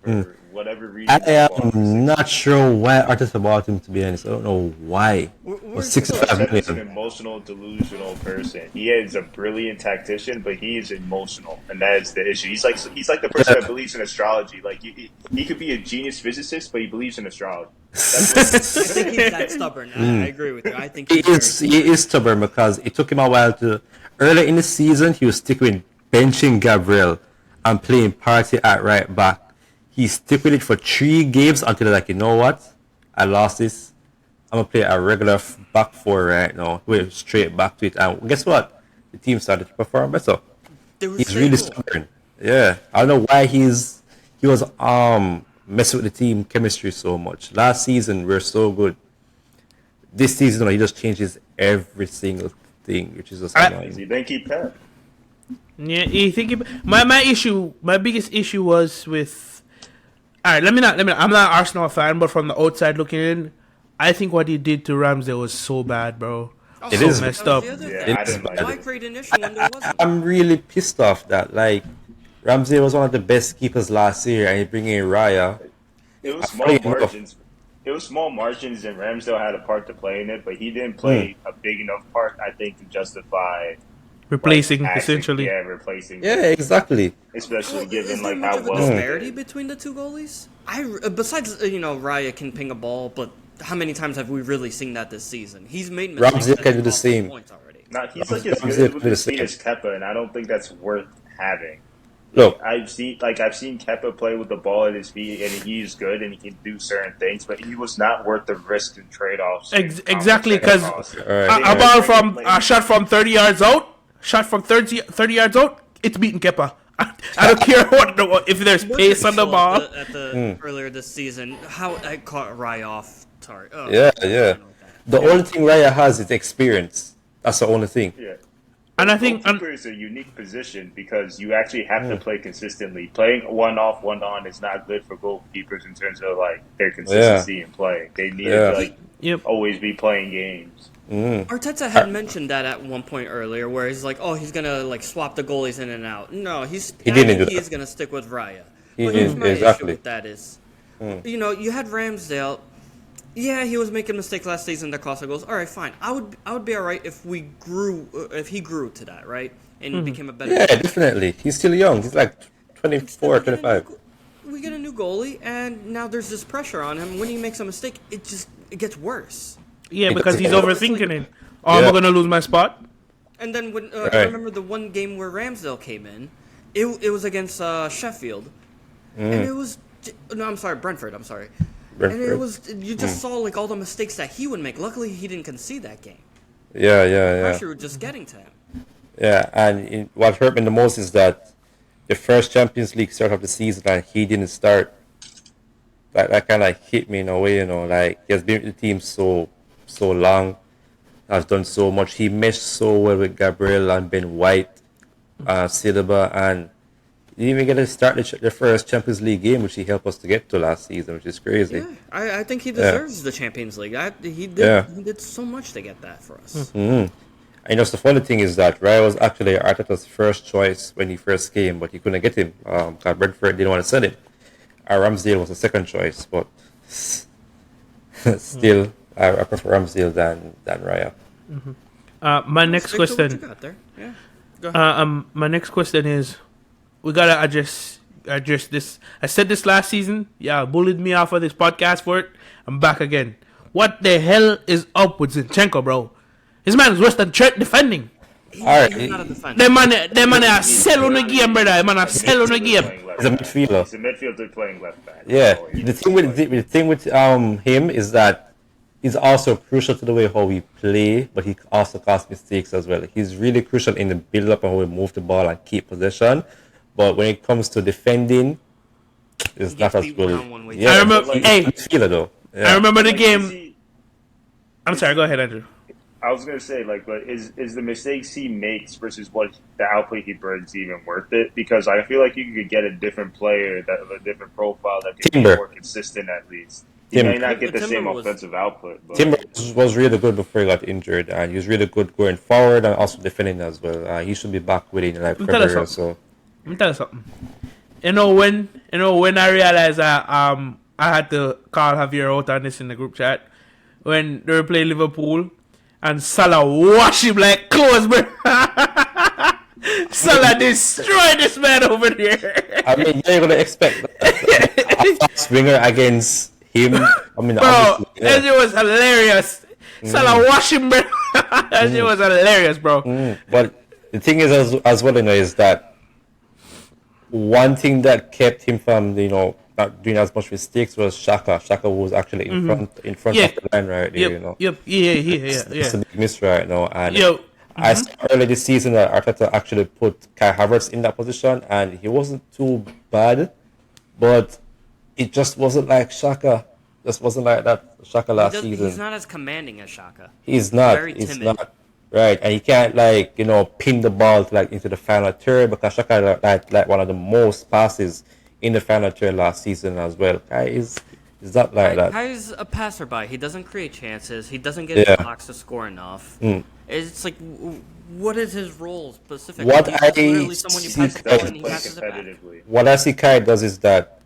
For whatever reason. I am not sure why Arteta bought him, to be honest. I don't know why. For 65 Arteta's an million. emotional, delusional person. He is a brilliant tactician, but he is emotional, and that is the issue. He's like the person that believes in astrology. Like he could be a genius physicist, but he believes in astrology. That's what I think he's that stubborn. I agree with you. I think He is stubborn because it took him a while to. Earlier in the season, he was sticking with benching Gabriel and playing Partey at right back. He stick with it for 3 games until like, you know what? I lost this. I'm gonna play a regular back 4 right now. We're straight back to it. And guess what? the team started to perform better. They were He's really stable. stubborn. Yeah, I don't know why he was messing with the team chemistry so much. Last season we are so good. This season he just changes every single thing, which is just Because annoying. he didn't keep Pep. Yeah, you think my biggest issue was with. All right, let me not. I'm not an Arsenal fan, but from the outside looking in, I think what he did to Ramsdale was so bad, bro. Oh, It So is messed that up. was the other Yeah, thing. I didn't like Why it. create an issue when there wasn't? I'm really pissed off that like Ramsey was one of the best keepers last year, and you bring in Raya. It was funny small enough- margins. It was small margins, and Ramsdale had a part to play in it, but he didn't play a big enough part, I think, to justify Replacing actually- essentially. Yeah, replacing. Yeah, exactly. Especially Is given there like much how of a well. disparity between the two goalies? Besides Raya can ping a ball, but how many times have we really seen that this season? He's made mistakes Ramsey that can do have the cost us same. points already. Not he's like as Ramsdale good could with do the his feet same. as Kepa, and I don't think that's worth having. Look, I've seen Kepa play with the ball at his feet, and he's good, and he can do certain things, but he was not worth the risk and trade offs. Exactly, 'cause Alright. A ball from a shot from 30 yards out, shot from 30 yards out, it's beating Kepa. I don't care if there's pace on the ball. At the earlier this season, how I caught Raya off. Sorry. Oh, yeah, I don't yeah. know that. The only thing Raya has is experience. That's the only thing. Yeah. And I think goalkeeper is a unique position because you actually have to play consistently. Playing one off, one on is not good for goalkeepers in terms of like their consistency in play. They need Yeah. to like Yep. always be playing games. Arteta had mentioned that at one point earlier, where he's like, "Oh, he's gonna like swap the goalies in and out." No, He didn't do He that. is gonna stick with Raya. He But here's didn't, my exactly. issue with that is, you had Ramsdale. Yeah, he was making mistakes last season that cost us goals. All right, fine. I would be all right if he grew to that, right, and became a better. Yeah, definitely. He's still young. He's like 24, Instead, 25. we get a new goalie, and now there's this pressure on him. When he makes a mistake, it gets worse. Yeah, because he's Yeah. overthinking it. Oh, am I Yeah. gonna lose my spot? And then when I Right. remember the one game where Ramsdale came in, it was against Sheffield, and it was no, I'm sorry, Brentford. I'm sorry, and it Brentford. was you just saw like all the mistakes that he would make. Luckily, he didn't concede that game. Yeah, yeah, yeah. Pressure was just getting to him. Yeah, and what hurt me the most is that the first Champions League start of the season and he didn't start. That kind of hit me in a way, like he has been with the team so long, has done so much. He meshed so well with Gabriel and Ben White, Silva, and he didn't even get to start the first Champions League game, which he helped us to get to last season, which is crazy. Yeah, I think he deserves the Champions League. He did so much to get that for us. And just the funny thing is that Raya was actually Arteta's first choice when he first came, but he couldn't get him. Because Brentford didn't want to sell him. Ramsdale was the second choice, but still, I prefer Ramsdale than Raya. My next Stick to what you question. got there. Yeah. Go ahead. My next question is, we gotta address this. I said this last season. Yeah, bullied me off of this podcast for it. I'm back again. What the hell is up with Zinchenko, bro? This man is worse than Trent defending. Alright, He's not a defender. Them man are sell on the game, brother. Them man are sell on the game. He's a midfielder. He's a midfielder playing left back. Yeah, So he- the thing with him is that he's also crucial to the way how we play, but he also causes mistakes as well. He's really crucial in the build-up and how we move the ball and keep possession. But when it comes to defending, it's He not gets as beat good. one-on-one way. Yeah, I remember. Like- Hey, midfielder though. I Yeah. remember the Like, game. is he- I'm sorry. Go ahead, Andrew. I was gonna say, like, but is the mistakes he makes versus what the output he brings even worth it? Because I feel like you could get a different player that of a different profile that could Timber. be more consistent at least. He may Timber. not get the Timber same was- offensive output, but Timber was really good before he got injured, and he was really good going forward and also defending as well. He should be back within like Let me tell you February or something. so. Let me tell you something. When I realized that I had to call Javier out on this in the group chat when they were playing Liverpool and Salah wash him like clothes, bro. Salah destroyed this man over there. I mean, you're gonna expect a fast winger against him. I mean, Bro, obviously, that yeah. shit was hilarious. Salah wash him, bro. That shit was hilarious, bro. But the thing is, as well, is that one thing that kept him from, not doing as much mistakes was Shaka. Shaka was actually in front Yeah. of the line right there, Yep, yep, yeah. It's a big miss right now, and Yo, I saw early this season that Arteta actually put Kai Havertz in that position, and he wasn't too bad, but it just wasn't like Shaka. Just wasn't like that Shaka last season. He's not as commanding as Shaka. He's not. Very He's timid. not. Right, and he can't pin the ball to, into the final third, because Shaka like one of the most passes in the final third last season as well. Kai is not like that. Kai's a passerby. He doesn't create chances. He doesn't get Yeah. his box to score enough. It's like, what is his role specifically? What He's I literally someone you see pass the ball Kai- and Doesn't he play passes it back. competitively. What I see Kai does is that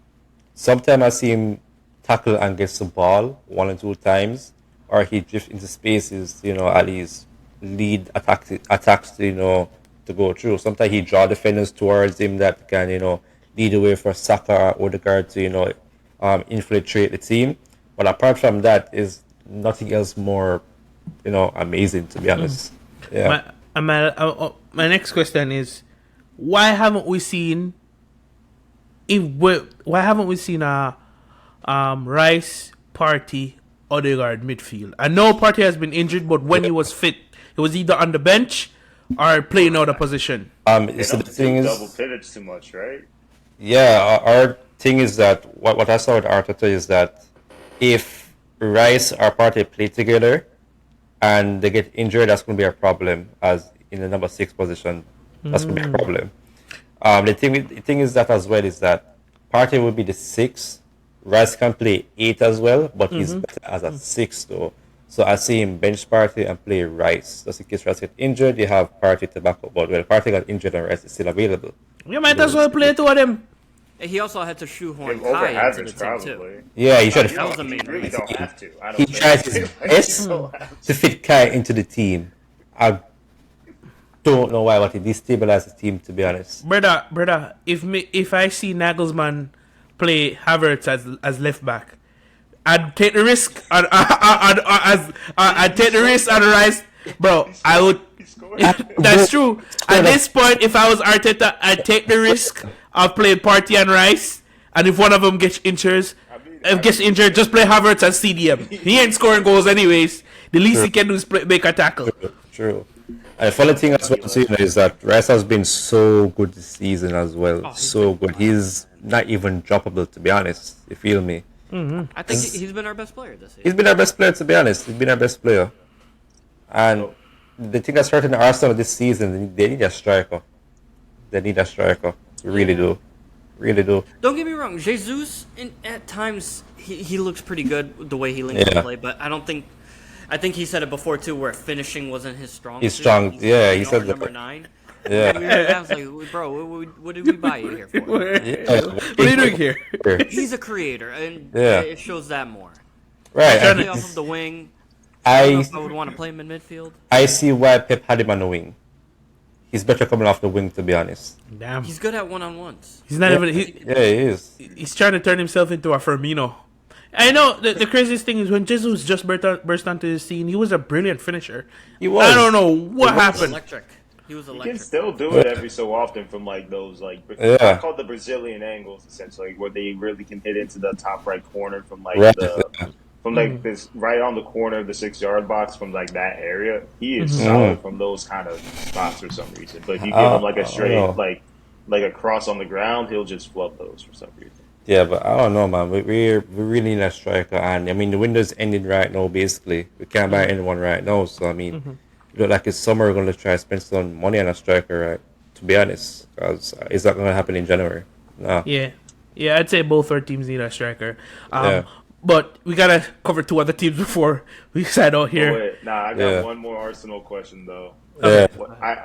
sometimes I see him tackle and gets the ball 1 or 2 times, or he drifts into spaces, at least lead attacks, to go through. Sometimes he draw defenders towards him that can, lead the way for Saka or Odegaard to, infiltrate the team. But apart from that, is nothing else more, amazing, to be honest. Yeah. My next question is, why haven't we seen a Rice, Partey, Odegaard midfield? I know Partey has been injured, but when he was fit, he was either on the bench or playing out of position. They So the don't thing do is, double pivots too much, right? yeah, our thing is that what I saw with Arteta is that if Rice or Partey play together and they get injured, that's going to be a problem. As in the number 6 position, that's going to be a problem. The thing is that as well is that Partey will be the 6. Rice can play 8 as well, but he's better as a 6 though. So I see him bench Partey and play Rice. Just in case Rice get injured, you have Partey to back up. But when Partey got injured and Rice is still available. You might as well play 2 of them. He also had to shoehorn Over Kai into the average, team probably. too. Yeah, he should That was have. the main You really reason. don't have to. I don't He think. tries his best You don't have to fit Kai into the team. I don't know why, but he destabilized the team, to be honest. Brother, if I see Nagelsmann play Havertz as left back, I'd take the risk. I'd take the risk on Rice, bro. I would. He scored. That's true. At this point, if I was Arteta, I'd take the risk of playing Partey and Rice, and if one of them gets injured, just play Havertz as CDM. He ain't scoring goals anyways. The least he can do is make a tackle. True. And the funny thing as well too, is that Rice has been so good this season as well. So good. He's not even droppable, to be honest. You feel me? I think he's been our best player this season. He's been our best player, to be honest. He's been our best player. And the thing that's hurting Arsenal this season, they need a striker. They need a striker. They really do. Really do. Don't get me wrong, Jesus at times he looks pretty good the way he links Yeah. the play, but I think he said it before too, where finishing wasn't his strong. He's suit. strong. Yeah, he you know, said number that. 9. Yeah. I was like, bro, what did we buy you here for? What are you doing here? He's a creator, and Yeah. it shows that more. Right. Play and off of the wing. I don't know I if I would want to play him in midfield. I see why Pep had him on the wing. He's better coming off the wing, to be honest. Damn. He's good at one-on-ones. He's not even. Yeah, he is. He's trying to turn himself into a Firmino. I know the craziest thing is when Jesus just burst onto the scene, he was a brilliant finisher. He was. I don't know what He was happened. electric. He was You can electric. still do it every so often from like those Yeah. I call the Brazilian angles essentially, where they really can hit into the top right corner from like Right. this right on the corner of the 6-yard box from like that area. He is solid from those kind of spots for some reason. But if you give him like a straight know. like a cross on the ground, he'll just flub those for some reason. Yeah, but I don't know, man. We really need a striker, and I mean the window's ending right now. Basically, we can't buy anyone right now. So I mean, it look like it's summer. We're going to try to spend some money on a striker, right? To be honest, because it's not going to happen in January. No. Yeah, I'd say both our teams need a striker. Yeah. But we gotta cover 2 other teams before we sign out Oh, here. wait, I got Yeah. one more Arsenal question though. Yeah.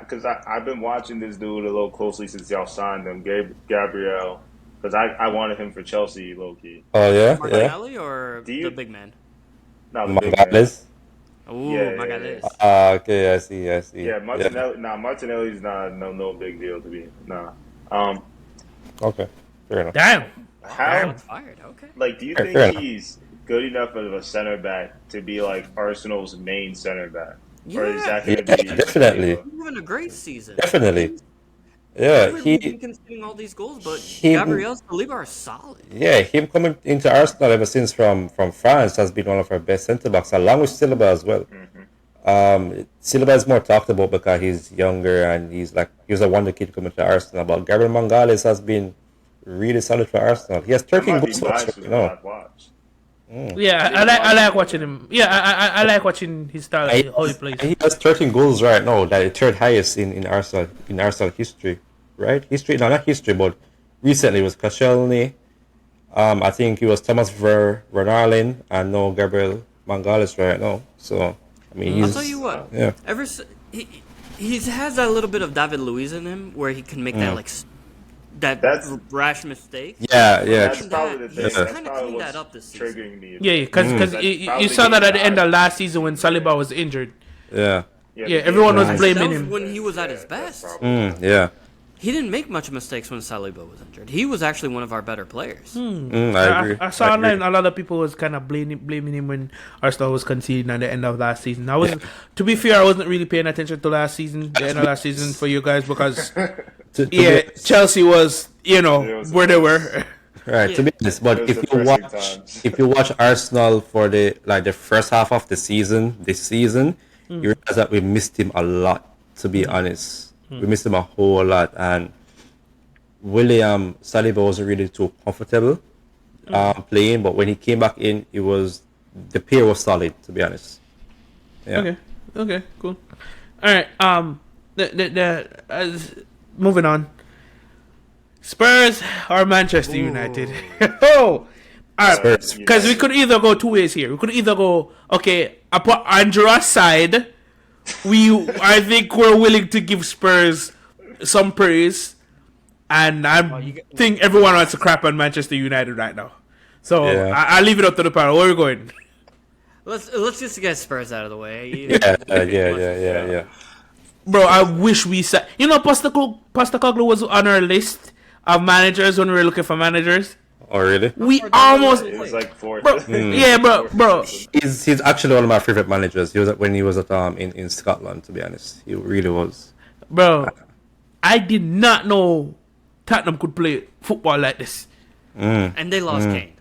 Because I've been watching this dude a little closely since y'all signed him, Gabriel. Because I wanted him for Chelsea, low key. Oh yeah, yeah. Martinelli or Do you- the big man? Not the big man. Magales. Ooh, Yeah, Magalhaes. Okay, I see. Yeah, Martinelli. Nah, Martinelli's no big deal to me. Nah. Okay, fair enough. Damn. How Shots fired. Okay. like do you Fair think enough. he's good enough of a center back to be like Arsenal's main center back? Or is that Yeah, going to be definitely. He's having a great season. Definitely. Yeah, He he. conceding all these goals, but he- Gabriel Saliba are solid. Yeah, him coming into Arsenal ever since from France has been one of our best centre backs, along with Silva as well. Silva is more talked about because he's younger and he was a wonder kid coming to Arsenal. But Gabriel Mangales has been really solid for Arsenal. He has That 13 might be goals, biased you with know. what I've watched. Yeah, I like watching him. Yeah, I like watching his style, how he plays. He has 13 goals right now, the third highest in Arsenal history, right? History, no, not history, but recently it was Koscielny. I think it was Thomas Vernarlin and now Gabriel Mangales right now. So I mean, I'll he's tell you what. yeah. He has that little bit of David Luiz in him, where he can make that That's- rash mistake. Yeah, yeah, That's probably the thing. He's That's kinda probably cleaned what's that up this season. triggering me. Yeah, because That's you probably saw that at the getting end of tired. last season when Saliba was injured. yeah, Yeah, everyone was That blaming was him. when he was at his That's best. probably- yeah. He didn't make much mistakes when Saliba was injured. He was actually one of our better players. I agree. I saw agree. online a lot of people was kind of blaming him when Arsenal was conceding at the end of last season. I was, to be fair, I wasn't really paying attention to last season, the end of last season for you guys because To yeah, be, Chelsea was It was where they were. right. To be honest, but It was if you depressing watch times. if you watch Arsenal for the first half of the season, this season, you realize that we missed him a lot. To be honest, we missed him a whole lot, and William Saliba wasn't really too comfortable playing. But when he came back in, the pair was solid. To be honest, yeah. Okay, cool. All right, moving on. Spurs or Manchester United? Oh, all right. Spurs. Because we could either go two ways here. We could either go, okay, I put Andrew aside. I think we're willing to give Spurs some praise, and I think everyone wants to crap on Manchester United right now. So Yeah. I'll leave it up to the panel. Where are we going? Let's just get Spurs out of the way. Yeah. Bro, I wish we said. You know, Postecoglou was on our list of managers when we were looking for managers. Oh, really? We almost, It was like fourth. bro. Yeah, bro. He's actually one of my favorite managers. He was when he was at in Scotland. To be honest, he really was. Bro, I did not know Tottenham could play football like this. And they lost Kane.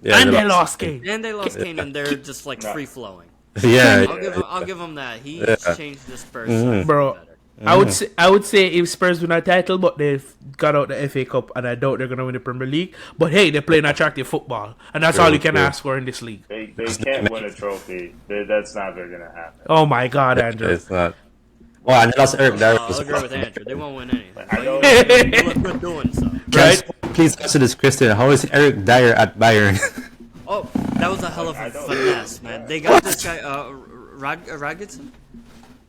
Yeah, And they lost Kane. And they lost Kane, and they're just like No. free flowing. Yeah, I'll give him that. He changed the Spurs side Bro, better. I would say if Spurs win a title, but they've got out the FA Cup, and I doubt they're gonna win the Premier League. But hey, they're playing attractive football, and that's all you can true. ask for in this league. They can't win a trophy. That's never gonna happen. Oh my God, Andrew. it's not. Oh, and they lost Eric Dyer. I'll agree with Andrew. They won't win anything. I know. They look good doing so. Right? Please answer this question. How is Eric Dyer at Bayern? Oh, that was a hell of I a don't- finesse, man. They got this guy, Radgitson?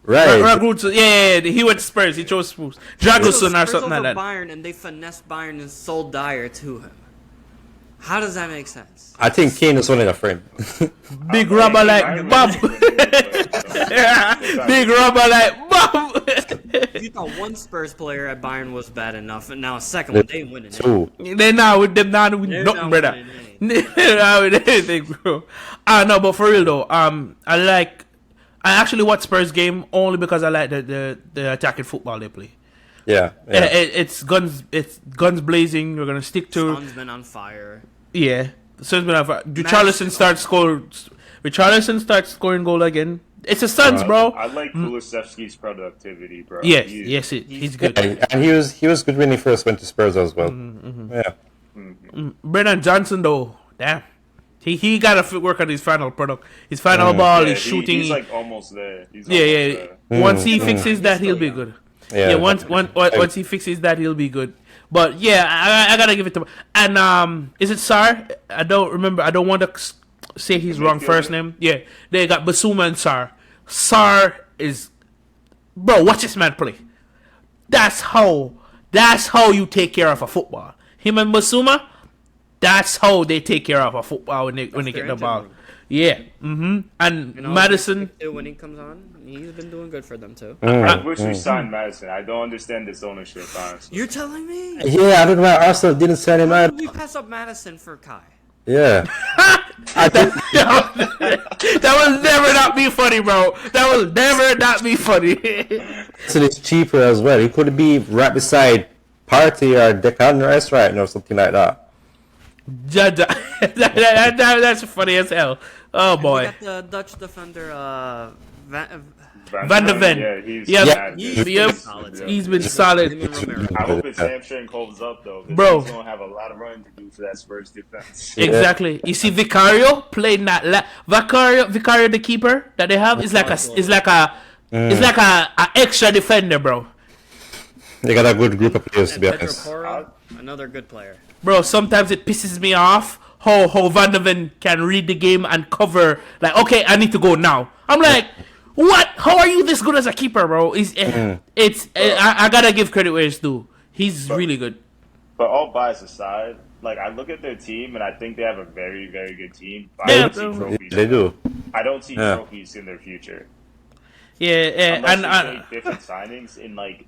right. Ragutsu, yeah, he went to Spurs. He chose Spurs. Draguson or Spurs something like over that. Bayern, and they finessed Bayern and sold Dyer to him. How does that make sense? I think Kane is only a friend. Big rubber like Bayern Bob. was good, but, Yeah, big rubber like Bob. You thought one Spurs player at Bayern was bad enough, and now a second one, they ain't winning it. Two. They now with them now with They're nothing, not brother. winning They're not with anything, bro. No, but for real though, I actually watch Spurs game only because I like the attacking football they play. Yeah. It's guns blazing. We're gonna stick to Son's been on fire. yeah. So it's been Richarlison starts scoring goal again. It's the Suns, bro. I like Kulusevski's productivity, bro. Yes, He- yes, he's good. And he was good when he first went to Spurs as well. Yeah. Brennan Johnson though, damn. He gotta work on his final product. His final ball, Yeah, his shooting. He's like almost there. He's Yeah, almost yeah. there. Once he fixes that, he'll be good. Yeah, once he fixes that, he'll be good. But yeah, I gotta give it to him. And is it Sar? I don't remember. I don't want to say his wrong first name. Yeah, they got Basuma and Sar. Sar is, bro. Watch this man play. That's how you take care of a football. Him and Basuma. That's how they take care of a football when they get their the ball. engine room. Yeah. And You know, Madison. when he comes on, he's been doing good for them too. I wish we signed Madison. I don't understand this ownership, honestly. You're telling me? Yeah, I don't know why Arsenal didn't sign him How out. did we pass up Madison for Kai? Yeah. That will never not be funny, bro. That will never not be funny. So it's cheaper as well. He could be right beside Partey or Declan Rice right now or something like that. That's funny as hell. Oh We boy. got the Dutch defender Van de Ven. Yeah, he's Yep. bad. Yep. solid. He's been solid. Him and Romero. I hope his hamstring holds up though, because Bro. he's gonna have a lot of running to do for that Spurs defense. Exactly. You see, Vicario playing that. Vicario, the keeper that they have, is like a extra defender, bro. They got a good group of players, to And be Pedro honest. Porro, another good player. Bro, sometimes it pisses me off how Van de Ven can read the game and cover. Like, okay, I need to go now. I'm like, what? How are you this good as a keeper, bro? I gotta give credit where it's due. He's really good. But all bias aside, like I look at their team and I think they have a very, very good team. But Yeah, I don't see bro. trophies. They do. I don't see Yeah. trophies in their future. Yeah, Unless and they make different signings in like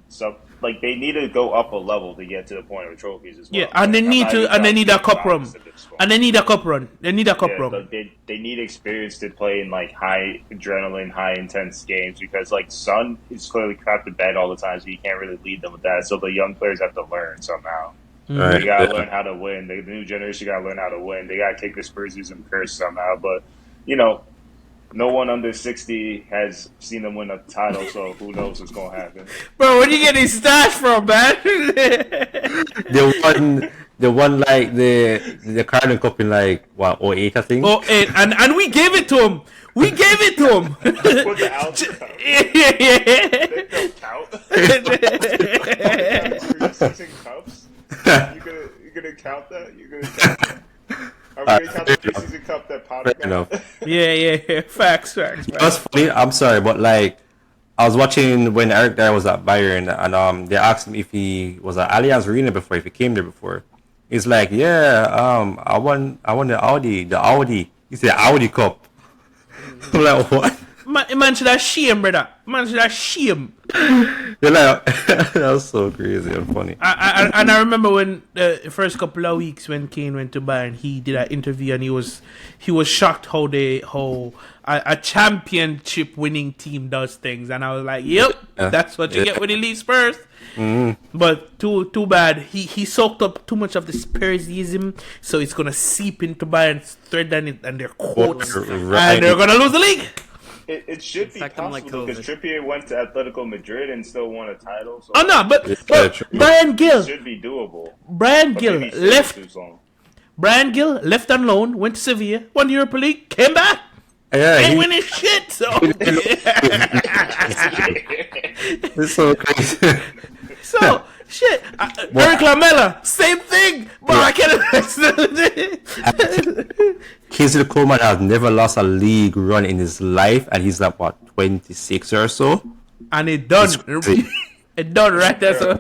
they need to go up a level to get to the point of trophies as well. yeah, and they Like, I'm need not to, even and they trying need to a be cup run, biased at this point. and they need a cup run. They need a cup Yeah, run. but they need experience to play in like high adrenaline, high intense games because like Son is clearly crapped to bed all the time, so you can't really lead them with that. So the young players have to learn somehow. Right. They gotta Yeah. learn how to win. The new generation gotta learn how to win. They gotta kick the Spursism curse somehow. But you know, no one under 60 has seen them win a title, so who knows what's gonna happen. Bro, where do you get these stats from, man? They won like the Carling Cup in like what 08, I think. Oh, and we gave it to him. We gave it to him. With the Alps Cup, they don't count. Preseason cups. You gonna count that? You gonna count that? Are we gonna count the preseason cup that Potter Fair enough. got? Yeah. Facts. That's funny. I'm sorry, but like I was watching when Eric Dyer was at Bayern, and they asked him if he was at Allianz Arena before, if he came there before. He's like, yeah, I won the Audi. He said Audi Cup. I'm like, what? Man should have shame, brother. Man should have shame. You're like, that was so crazy and funny. I remember when the first couple of weeks when Kane went to Bayern, he did an interview and he was shocked how a championship winning team does things, and I was like, yep, Yeah. that's what you get when you leave Spurs. Mm-hmm. But too bad he soaked up too much of the Spursism, so it's gonna seep into Bayern's thread and their quotes, Right. and they're gonna lose the league. It should be Affect them possible like because COVID. Trippier went to Atletico Madrid and still won a title. So Oh no, but true. Brian it Gill should be doable. Brian But Gill maybe it's left. too long. Brian Gill left on loan, went to Sevilla, won the Europa League, came back, Yeah, ain't he, winning shit. So, it's so crazy. so shit. Eric Lamela, same thing. But I can't. Kingsley Coleman has never lost a league run in his life, and he's like what 26 or so. And it done. crazy. It done right there. So.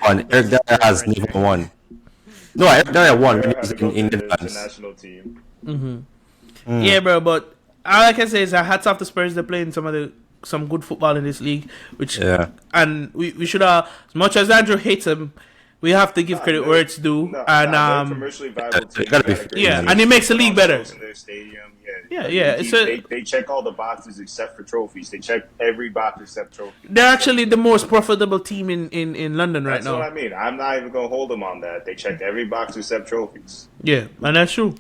And Eric Dyer has never won. No, Eric Dyer won when he was in the Netherlands. national team. Yeah, bro. But all I can say is hats off to Spurs. They're playing some good football in this league. Which Yeah. and we should as much as Andrew hates him, we have to give credit where it's due. No, And they're commercially viable they team. gotta be Got a great yeah, team. and it makes the league better. In their stadium. Yeah. They check all the boxes except for trophies. They check every box except trophies. They're actually the most profitable team in London right That's now. what I mean. I'm not even gonna hold them on that. They checked every box except trophies. Yeah, and that's true.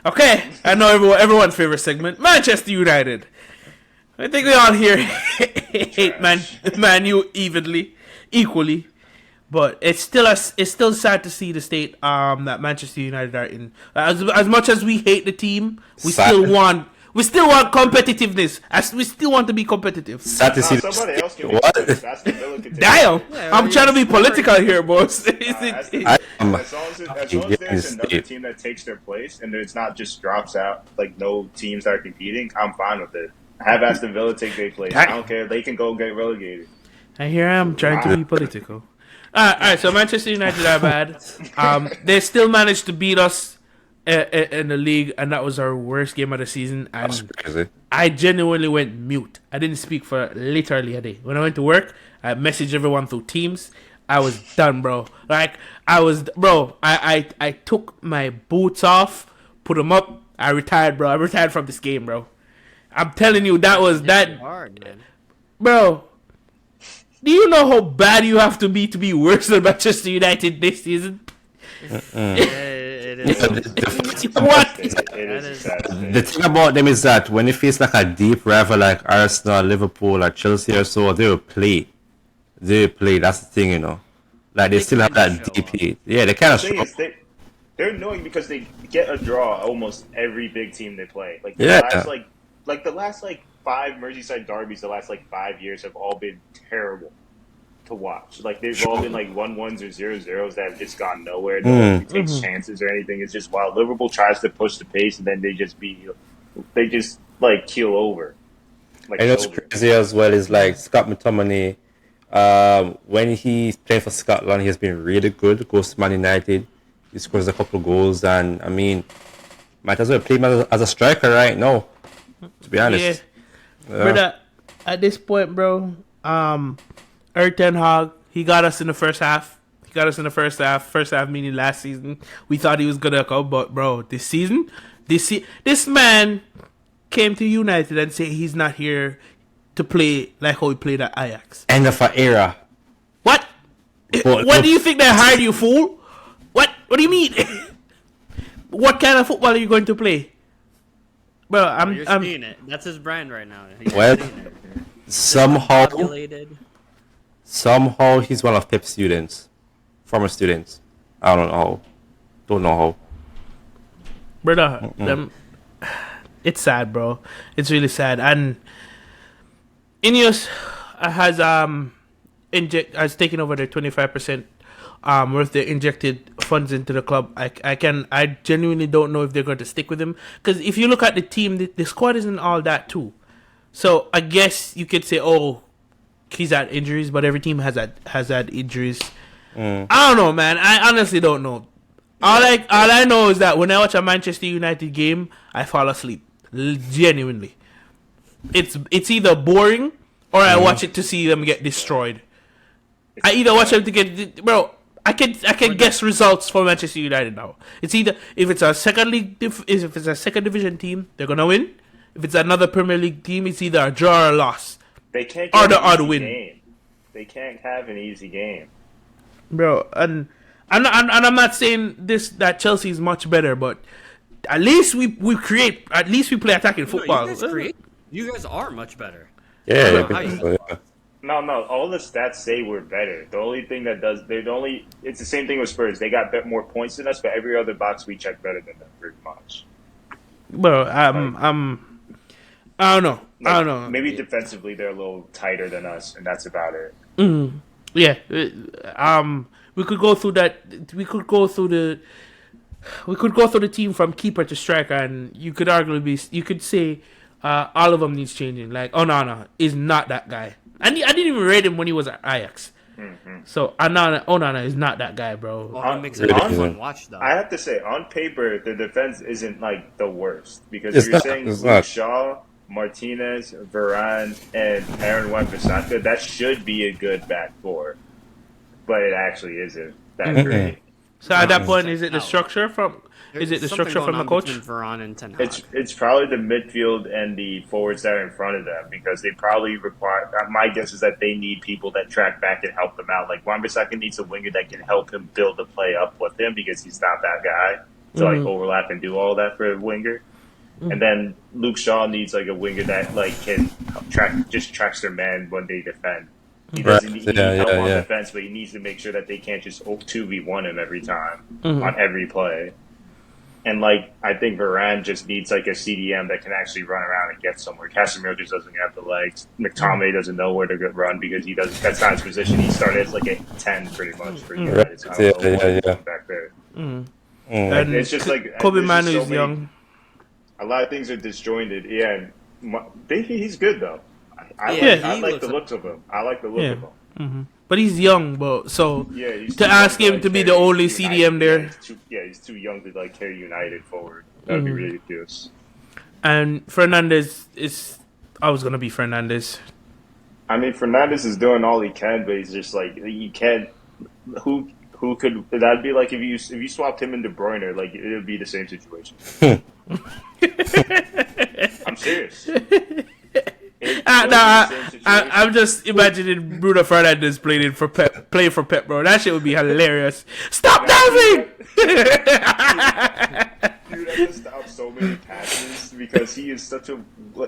Okay, I know everyone's favorite segment, Manchester United. I think we all here hate Man U equally, but it's still sad to see the state that Manchester United are in. As much as we hate the team, we Sad. still want competitiveness. We still want to be competitive. Sad to see. Somebody else can be What? That's the Villa can take. Damn, Yeah, I'm trying to be yeah. political here, boss. As long as Yeah, there's another state. team that takes their place and there's not just drops out, like no teams that are competing, I'm fine with it. Have Aston Villa take their place. I don't care. They can go get relegated. And here I am trying to be political. All right, so Manchester United are bad. They still managed to beat us in the league, and that was our worst game of the season. That's And crazy. I genuinely went mute. I didn't speak for literally a day. When I went to work, I messaged everyone through Teams. I was done, bro. I took my boots off, put them up. I retired, bro. I retired from this game, bro. I'm telling you, that was that. Hard, man. Bro, do you know how bad you have to be worse than Manchester United this season? It Yeah, is. What? It is That a is- sad state. the thing about them is that when you face like a deep rival like Arsenal, Liverpool, or Chelsea or so, they will play. They will play. That's the thing, you know. Like they They still have kinda that show deep up. heat. Yeah, they kind The of thing show. is, they're annoying because they get a draw almost every big team they play. Like Yeah. the last 5 Merseyside derbies, the last 5 years have all been terrible to watch. Like they've all been 1-1s or 0-0s that have just gone nowhere. No one takes chances or anything. It's just while Liverpool tries to push the pace and then they just keel over. Like And what's children. crazy as well is like Scott McTominay. When he's playing for Scotland, he has been really good. Goes to Man United, he scores a couple of goals, and I mean, might as well play him as a striker right now. To be honest, Brother, at this point, bro, Erik ten Hag, he got us in the first half. He got us in the first half. First half meaning last season. We thought he was gonna come, but bro, this season, this man came to United and say he's not here to play like how he played at Ajax. end of an era. What? But- What do you think they hired you, fool? What? What do you mean? What kind of football are you going to play, bro? You're seeing it. That's his brand right now. You're Well, seeing it. somehow Populated. he's one of Pep's students, former students. I don't know how. Don't know how. Brother, it's sad, bro. It's really sad. And Ineos has taken over their 25% worth the injected funds into the club. I genuinely don't know if they're going to stick with him, because if you look at the team, the squad isn't all that too. So I guess you could say, oh, he's had injuries, but every team has had injuries. I don't know, man. I honestly don't know. All I know is that when I watch a Manchester United game, I fall asleep. Genuinely, it's either boring or I watch it to see them get destroyed. I either watch them to get, bro. I can guess results for Manchester United now. It's either if it's a second division team, they're gonna win. If it's another Premier League team, it's either a draw or a loss. They can't Or get the an odd easy win. game. They can't have an easy game. Bro, and I'm not saying that Chelsea is much better, but at least we create. At least we play attacking No, football. you guys are much better. Yeah, Yeah, yeah. No. All the stats say we're better. The only thing that it's the same thing with Spurs. They got more points than us, but every other box we check better than them, pretty much. Bro, I don't know. I don't know. Maybe defensively they're a little tighter than us, and that's about it. Yeah. We could go through that. We could go through the team from keeper to striker, and you could say all of them needs changing. Like Onana is not that guy. I didn't even rate him when he was at Ajax. So Onana is not that guy, bro. Well, it makes it Really a fun isn't. watch, though. I have to say, on paper, the defense isn't the worst because It's if you're not, saying it's Luke not. Shaw, Martinez, Varane, and Aaron Wan-Bissaka, that should be a good back four, but it actually isn't that great. So at that point, is it the No. structure from? Is it the There's something structure from going the on coach? between Varane and Ten Hag. It's probably the midfield and the forwards that are in front of them because they probably require. My guess is that they need people that track back and help them out. Like Wan-Bissaka needs a winger that can help him build the play up with him because he's not that guy to overlap and do all that for a winger. And then Luke Shaw needs a winger that can tracks their man when they defend. He doesn't need help on defense, but he needs to make sure that they can't just 2v1 him every time on every play. And I think Varane just needs a CDM that can actually run around and get somewhere. Casemiro just doesn't have the legs. McTominay doesn't know where to run because he doesn't. That's not his position. He started as a 10 pretty much for United. So I don't know what he's doing back there. And It's just Kobe there's Manu just so is many- young. A lot of things are disjointed. Yeah, and he's good though. I he like looks the looks of him. I like the look Yeah. of him. But he's young, bro. So Yeah, he's to too ask young him to be carry the only United. CDM there, He's too young to carry United forward. That would be ridiculous. and Fernandez is always gonna be Fernandez. I mean, Fernandez is doing all he can, but he's just you can't. Who could that'd be like if you swapped him and De Bruyne, it would be the same situation. I'm serious. And I'm just imagining Bruno Fernandes playing for Pep, bro. That shit would be hilarious. Stop diving! Dude, I just stop so many passes because he is such a.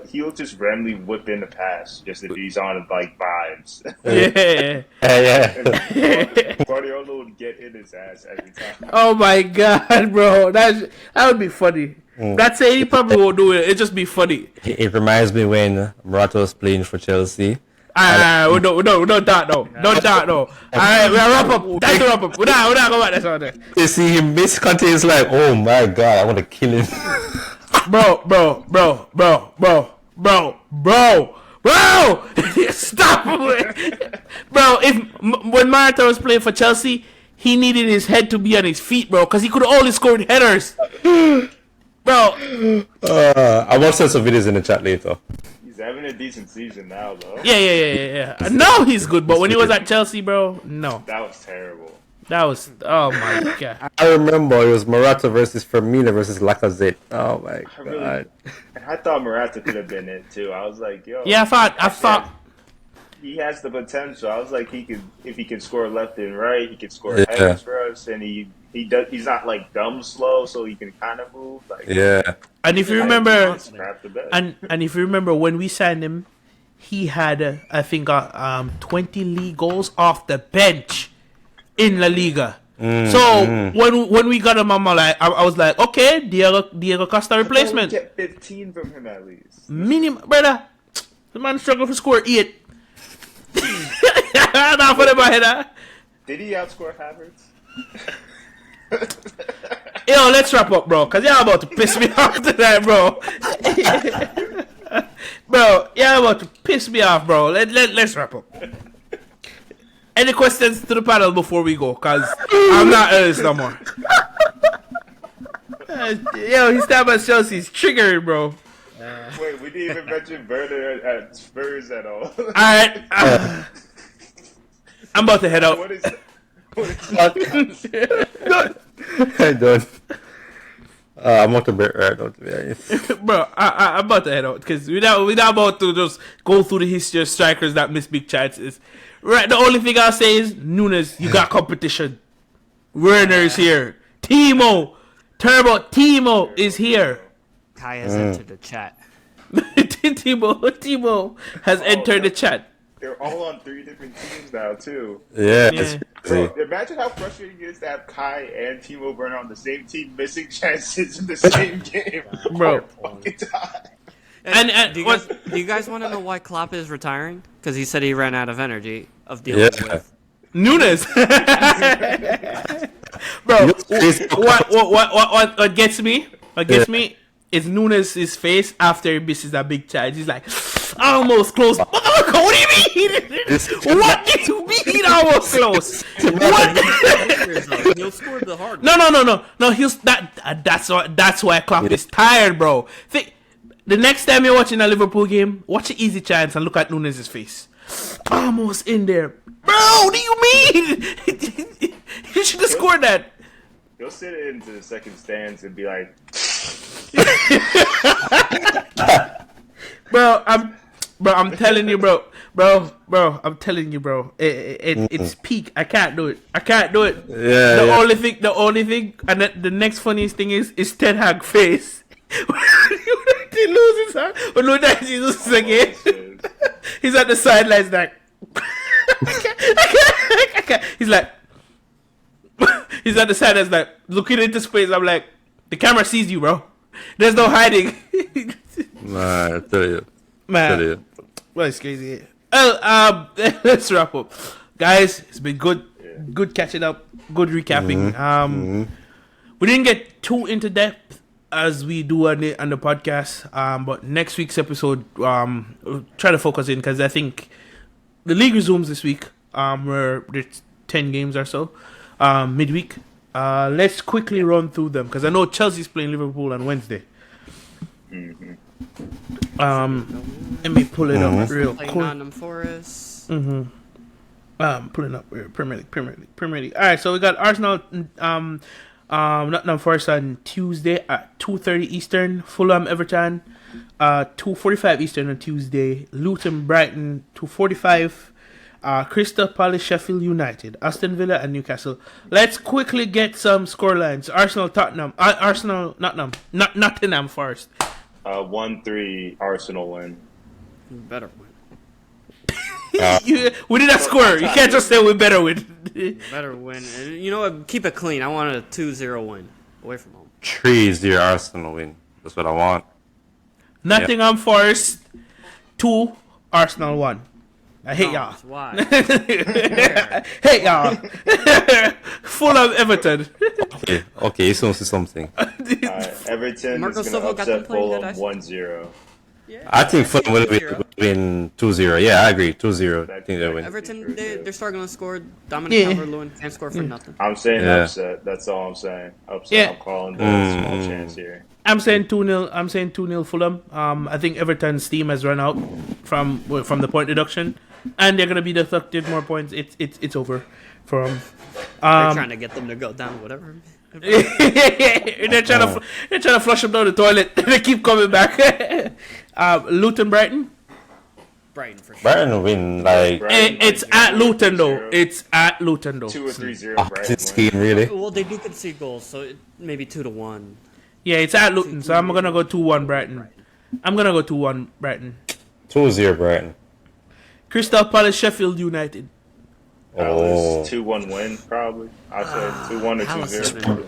He'll just randomly whip in the pass just if he's on like vibes. Yeah. Yeah. Guardiola would get in his ass every time. Oh my god, bro. That would be funny. That's it. He probably won't do it. It'd just be funny. It reminds me when Morata was playing for Chelsea. We don't talk no. Don't talk no. Alright, we'll wrap up. That's a wrap up. We're not going back this one there. You see him miss contains like, oh my god, I want to kill him. Bro. Stop it. Bro, when Morata was playing for Chelsea, he needed his head to be on his feet, bro, because he could have only scored headers. Bro. I will send some videos in the chat later. He's having a decent season now, though. Yeah. No, he's good, but when he was at Chelsea, bro, no. That was terrible. That was, oh my god. I remember it was Morata versus Firmino versus Lacazette. Oh my god. And I thought Morata could have been it too. I was like, yo. Yeah, I thought. He has the potential. I was like, if he can score left and right, he can score Yeah. headers for us, and he's not like dumb slow, so he can kind of move. Like, Yeah. And if you remember, crap the best. and if you remember when we signed him, he had I think 20 league goals off the bench in La Liga. So when we got him, I was like, okay, Diego Costa replacement. Get 15 from him at least. Minimum, brother. The man struggled to score 8. Not for the head. Did he outscore Havertz? Yo, let's wrap up, bro, because y'all about to piss me off tonight, bro. Bro, y'all about to piss me off, bro. Let's wrap up. Any questions to the panel before we go? Because I'm not Ellis no more. Yo, he's talking about Chelsea's triggering, bro. Wait, we didn't even mention Werner at Spurs at all. Alright. I'm about to head out. What is that? I don't. I'm not a bit right now, to be honest. Bro, I'm about to head out because we're not about to just go through the history of strikers that miss big chances. Right, the only thing I'll say is, Nunes, you got competition. Werner's here. Timo is here. Kai has entered the chat. Timo has entered the chat. They're all on 3 different teams now, too. Yeah. Yeah. It's Bro, crazy. imagine how frustrating it is to have Kai and Timo Werner on the same team, missing chances in the same game. Bro. Fucking time. And do you guys want to know why Klopp is retiring? Because he said he ran out of energy of Yeah. dealing with. Nunes. Bro, what gets me? What gets me is Nunes' face after he misses that big charge. He's like, almost close. Motherfucker, what do you mean? What do you mean almost close? What? He'll score the hard. No. That's why Klopp is tired, bro. The next time you're watching a Liverpool game, watch an easy chance and look at Nunes' face. Almost in there. Bro, what do you mean? You should have scored that. He'll sit into the second stands and be like, I'm telling you, bro. I'm telling you, bro. It's peak. I can't do it. Yeah. The only thing, and the next funniest thing is Ten Hag face. He loses, huh? But no, that he loses again. He's at the sidelines like, I can't. He's like, he's at the sidelines like looking into space. I'm like, the camera sees you, bro. There's no hiding. Man, I tell you. Man, well, it's crazy. Well, let's wrap up, guys. It's been good catching up, good recapping. We didn't get too into depth as we do on the podcast, but next week's episode, we'll try to focus in because I think the league resumes this week. Where there's 10 games or so, midweek. Let's quickly run through them because I know Chelsea's playing Liverpool on Wednesday. Let me pull it up real Playing quick. Nottingham Forest. Pulling up Premier League. All right, so we got Arsenal Nottingham Forest on Tuesday at 2:30 Eastern. Fulham Everton, 2:45 Eastern on Tuesday. Luton Brighton 2:45. Crystal Palace Sheffield United, Aston Villa and Newcastle. Let's quickly get some scorelines. Arsenal Tottenham, Arsenal Nottingham Forest. 1-3 Arsenal win. You better win. We did not score. You can't just say we better win. Better win. And you know what? Keep it clean. I want a 2-0 win away from home. 3-0 Arsenal win. That's what I want. Nottingham Forest 2, Arsenal 1. I hate y'all. Why? Hate y'all. Fulham Everton. Okay, you see something. Everton Marco is going Silva to got them upset playing good, Fulham I see. 1-0. Yeah. I think Fulham will win 2-0. Yeah, I agree. 2-0. I think they'll win. Everton, they're struggling to score. Dominic Calvert-Lewin can't score for nothing. I'm saying Yeah. upset. That's all I'm saying. Upset. Yeah. I'm calling the small chance here. I'm saying 2-0. I'm saying 2-0 Fulham. I think Everton's steam has run out from the point deduction, and they're gonna be deducted more points. It's over for them. They're trying to get them to go down, whatever. they're trying to flush them down the toilet. They keep coming back. Luton Brighton. Brighton for sure. Brighton will win like It's at Luton though. It's at Luton though. 2 or 3-0 this Brighton game win. really. Well, they do concede goals, so maybe 2-1. Yeah, it's at Luton, so I'm gonna go 2-1 Brighton. I'm gonna go 2-1 Brighton. 2-0 Brighton. Crystal Palace Sheffield United. Oh, 2-1 win probably. I'd say 2-1 or Palace 2-0.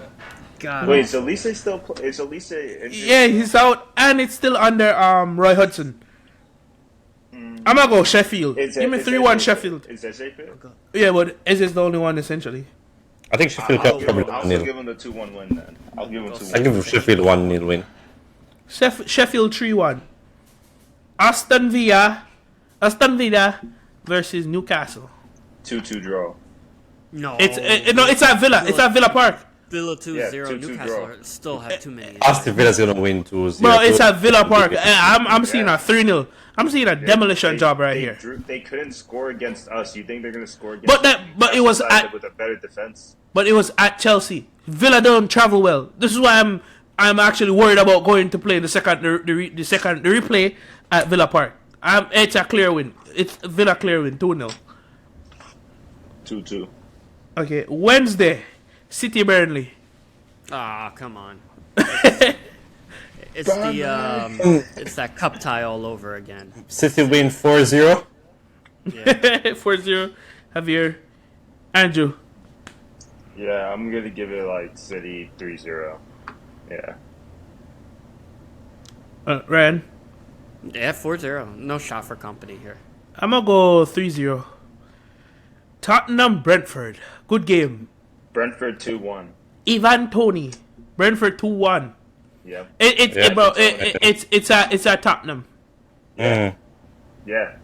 God. Wait, is Elise still? Is Elise injured? Yeah, he's out, and it's still under Roy Hudson. I'm gonna go Sheffield. Is Give me is 3-1 that Sheffield. Is that Sheffield? Yeah, but is this the only one essentially? I think Sheffield I'll can probably still 1-0. give him the 2-1 win then. I'll give him 2-1. I give Sheffield 1-0 win. Sheffield 3-1. Aston Villa versus Newcastle. 2-2 draw. No. It's at Villa. It's at Villa Park. Villa 2-0. Yeah, 2-2 Newcastle draw. still have too many. Aston Villa's gonna win 2-0. Bro, it's at Villa Park. I'm seeing a 3-0. I'm seeing a demolition job right here. They couldn't score against us. You think they're gonna score against? But it was Newcastle at with a better defense. But it was at Chelsea. Villa don't travel well. This is why I'm actually worried about going to play the replay at Villa Park. It's a clear win. It's Villa clear win, 2-0. 2-2. Okay, Wednesday, City Burnley. Ah, come on. It's it's that cup tie all over again. City win 4-0. Yeah. 4-0. Javier, Andrew. Yeah, I'm gonna give it like City 3-0. Yeah. Ryan. Yeah, 4-0. No shot for company here. I'm gonna go 3-0. Tottenham Brentford. Good game. Brentford 2-1. Ivan Toney. Brentford 2-1. Yep. It's at Tottenham. Yeah. They're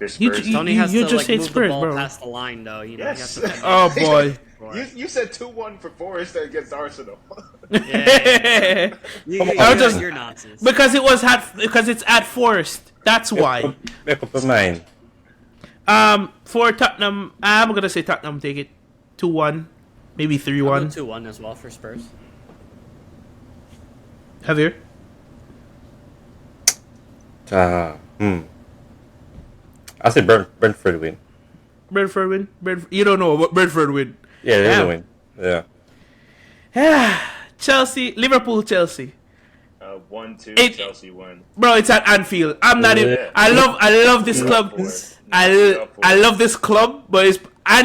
Spurs. Tony has you to just said move Spurs, the ball bro. past the line, though. You know, Yes. he has to Oh boy. You said 2-1 for Forest against Arsenal. Yeah. You're nonsense. Because it's at Forest. That's why. Make up your mind. For Tottenham, I'm gonna say Tottenham take it 2-1, maybe 3-1. 2-1 as well for Spurs. Javier. I say Brentford win. Brentford win. You don't know what Brentford win. Yeah, they're Yeah. gonna win. Yeah. Chelsea, Liverpool, Chelsea. 1-2 It- Chelsea win. Bro, it's at Anfield. I'm not even. Yeah. I love this club. I love this club, but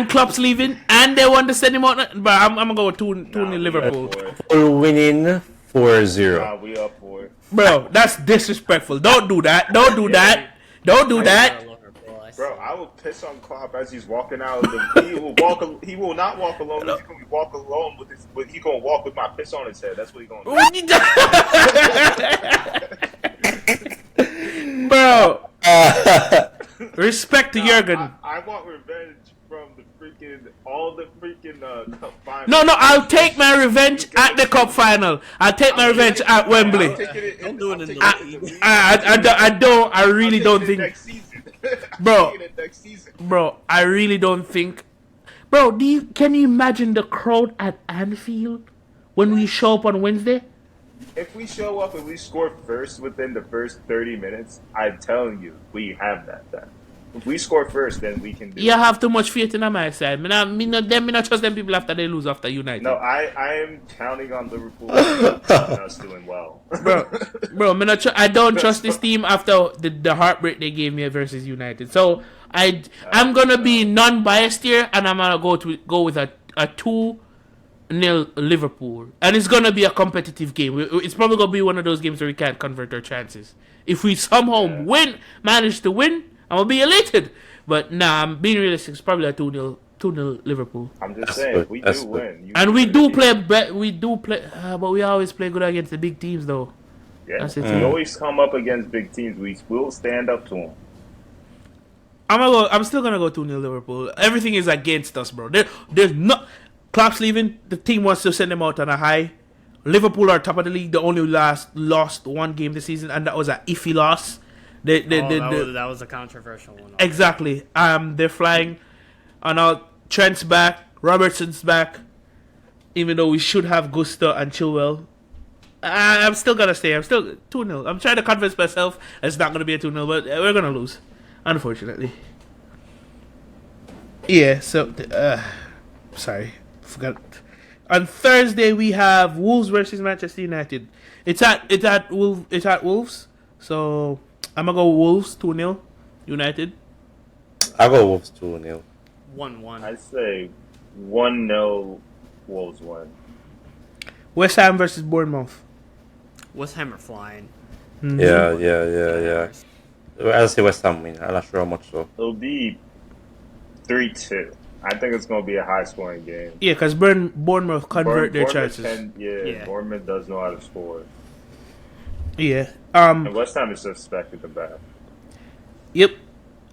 Klopp's leaving, and they want to send him out. But I'm gonna go with 2-0 Liverpool. We're winning 4-0. Nah, we up for it. Bro, that's disrespectful. Don't do that. Don't do that. Don't do that. Bro, I will piss on Klopp as he's walking out. He will not walk alone. He's gonna walk alone with his. He's gonna walk with my piss on his head. That's what he's gonna do. Bro, respect to Jurgen. I want revenge from all the freaking cup finals. No, I'll take my revenge at the cup final. I'll take my revenge at Wembley. Don't do it in the league. I really don't think, next season. Bro. Next season. bro. I really don't think. Bro, can you imagine the crowd at Anfield when we show up on Wednesday? If we show up and we score first within the first 30 minutes, I'm telling you, we have that then. If we score first, then we can do You it. have too much faith in my side. Me not trust them people after they lose after United. No, I am counting on Liverpool and us doing well. Bro, I don't trust this team after the heartbreak they gave me versus United. So I'm gonna be non-biased here, and I'm gonna go with a 2-0 Liverpool, and it's gonna be a competitive game. It's probably gonna be one of those games where we can't convert our chances. If we somehow manage to win, I'm gonna be elated. But nah, I'm being realistic. It's probably a 2-0 Liverpool. I'm just That's saying, good. we That's do good. win. And we do play, but we always play good against the big teams, though. Yeah, That's it. we always come up against big teams. We will stand up to them. I'm still gonna go 2-0 Liverpool. Everything is against us, bro. There's no Klopp's leaving. The team wants to send them out on a high. Liverpool are top of the league. They only lost one game this season, and that was an iffy loss. That was a controversial one. Exactly. They're flying. And now Trent's back. Robertson's back. Even though we should have Gusto and Chilwell. I'm still gonna stay. I'm still 2-0. I'm trying to convince myself it's not gonna be a 2-0, but we're gonna lose, unfortunately. Yeah. So, sorry, forgot. On Thursday we have Wolves versus Manchester United. It's at Wolves. So I'm gonna go Wolves 2-0 United. I'll go Wolves 2-0. 1-1. I say 1-0 Wolves win. West Ham versus Bournemouth. West Ham are flying. Mm-hmm. Yeah. I'll say West Ham win. I'm not sure how much so. It'll be 3-2. I think it's going to be a high-scoring game. Yeah, because Bournemouth convert their Bournemouth chances. Yeah. Bournemouth does know how to score. Yeah. And West Ham is suspected of that. Yep.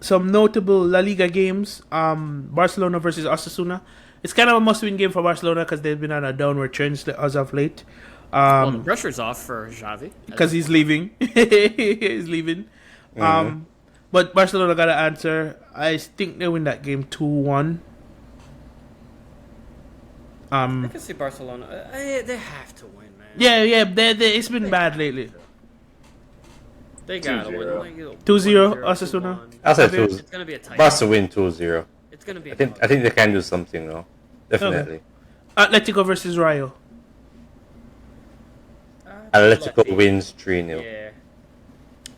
Some notable La Liga games. Barcelona versus Osasuna. It's kind of a must-win game for Barcelona because they've been on a downward trend as of late. Well, the pressure's off for Xavi. Because he's leaving. He's leaving. But Barcelona got to answer. I think they win that game 2-1. I can see Barcelona. They have to win, man. Yeah. It's been bad lately. They gotta 2-0. win. Like, 2-0 1-0, Osasuna. 2-1. I'll say Okay. 2. It's gonna be a tight. Barca win 2-0. It's gonna be. I think they can do something now. Definitely. Atletico versus Rayo. Atletico wins 3-0. Yeah,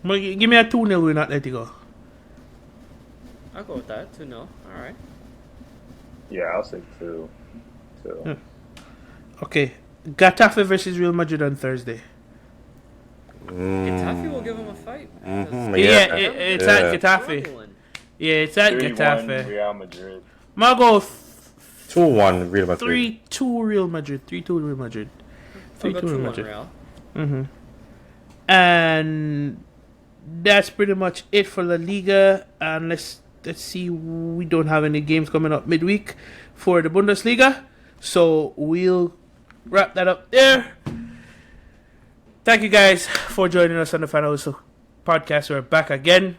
Well, give me a 2-0 win, Atletico. I'll go with that. 2-0. All right. Yeah, I'll say 2. Okay. Getafe versus Real Madrid on Thursday. Getafe will give them a fight. Yeah, it's at Getafe. Struggling. Yeah, it's at 3-1 Getafe. Real Madrid. I'm going to go 2-1 Real Madrid. 3-2 Real Madrid. 3-2 Real Madrid. I'll go 3-2 Real 2-1 Madrid. Real. And that's pretty much it for La Liga. And let's see. We don't have any games coming up midweek for the Bundesliga. So we'll wrap that up there. Thank you guys for joining us on the Final Whistle podcast. We're back again.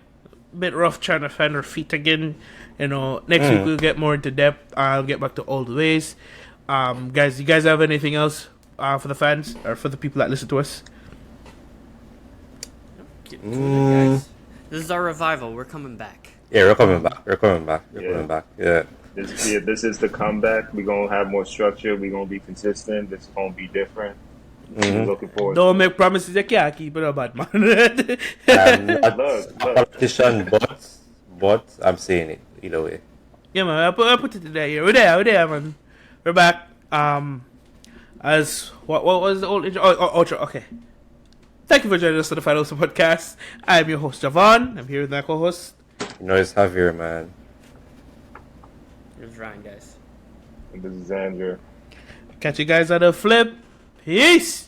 Bit rough trying to find our feet again. Next week we'll get more into depth. I'll get back to old ways. Guys, you guys have anything else for the fans or for the people that listen to us? Get to it, guys. This is our revival. We're coming back. Yeah, we're coming back. We're coming back. Yeah. This is the comeback. We're going to have more structure. We're going to be consistent. It's going to be different. Looking forward to Don't make promises you can't keep it up, bad man. I'm not Look. a politician, but I'm saying it either way. Yeah, man. I put it in there. We're there, man. We're back. As what was the old intro? Outro. Okay. Thank you for joining us on the Final Whistle podcast. I'm your host Javon. I'm here with my co-host. It's Javier, man. Here's Ryan, guys. This is Andrew. Catch you guys on the flip. Peace.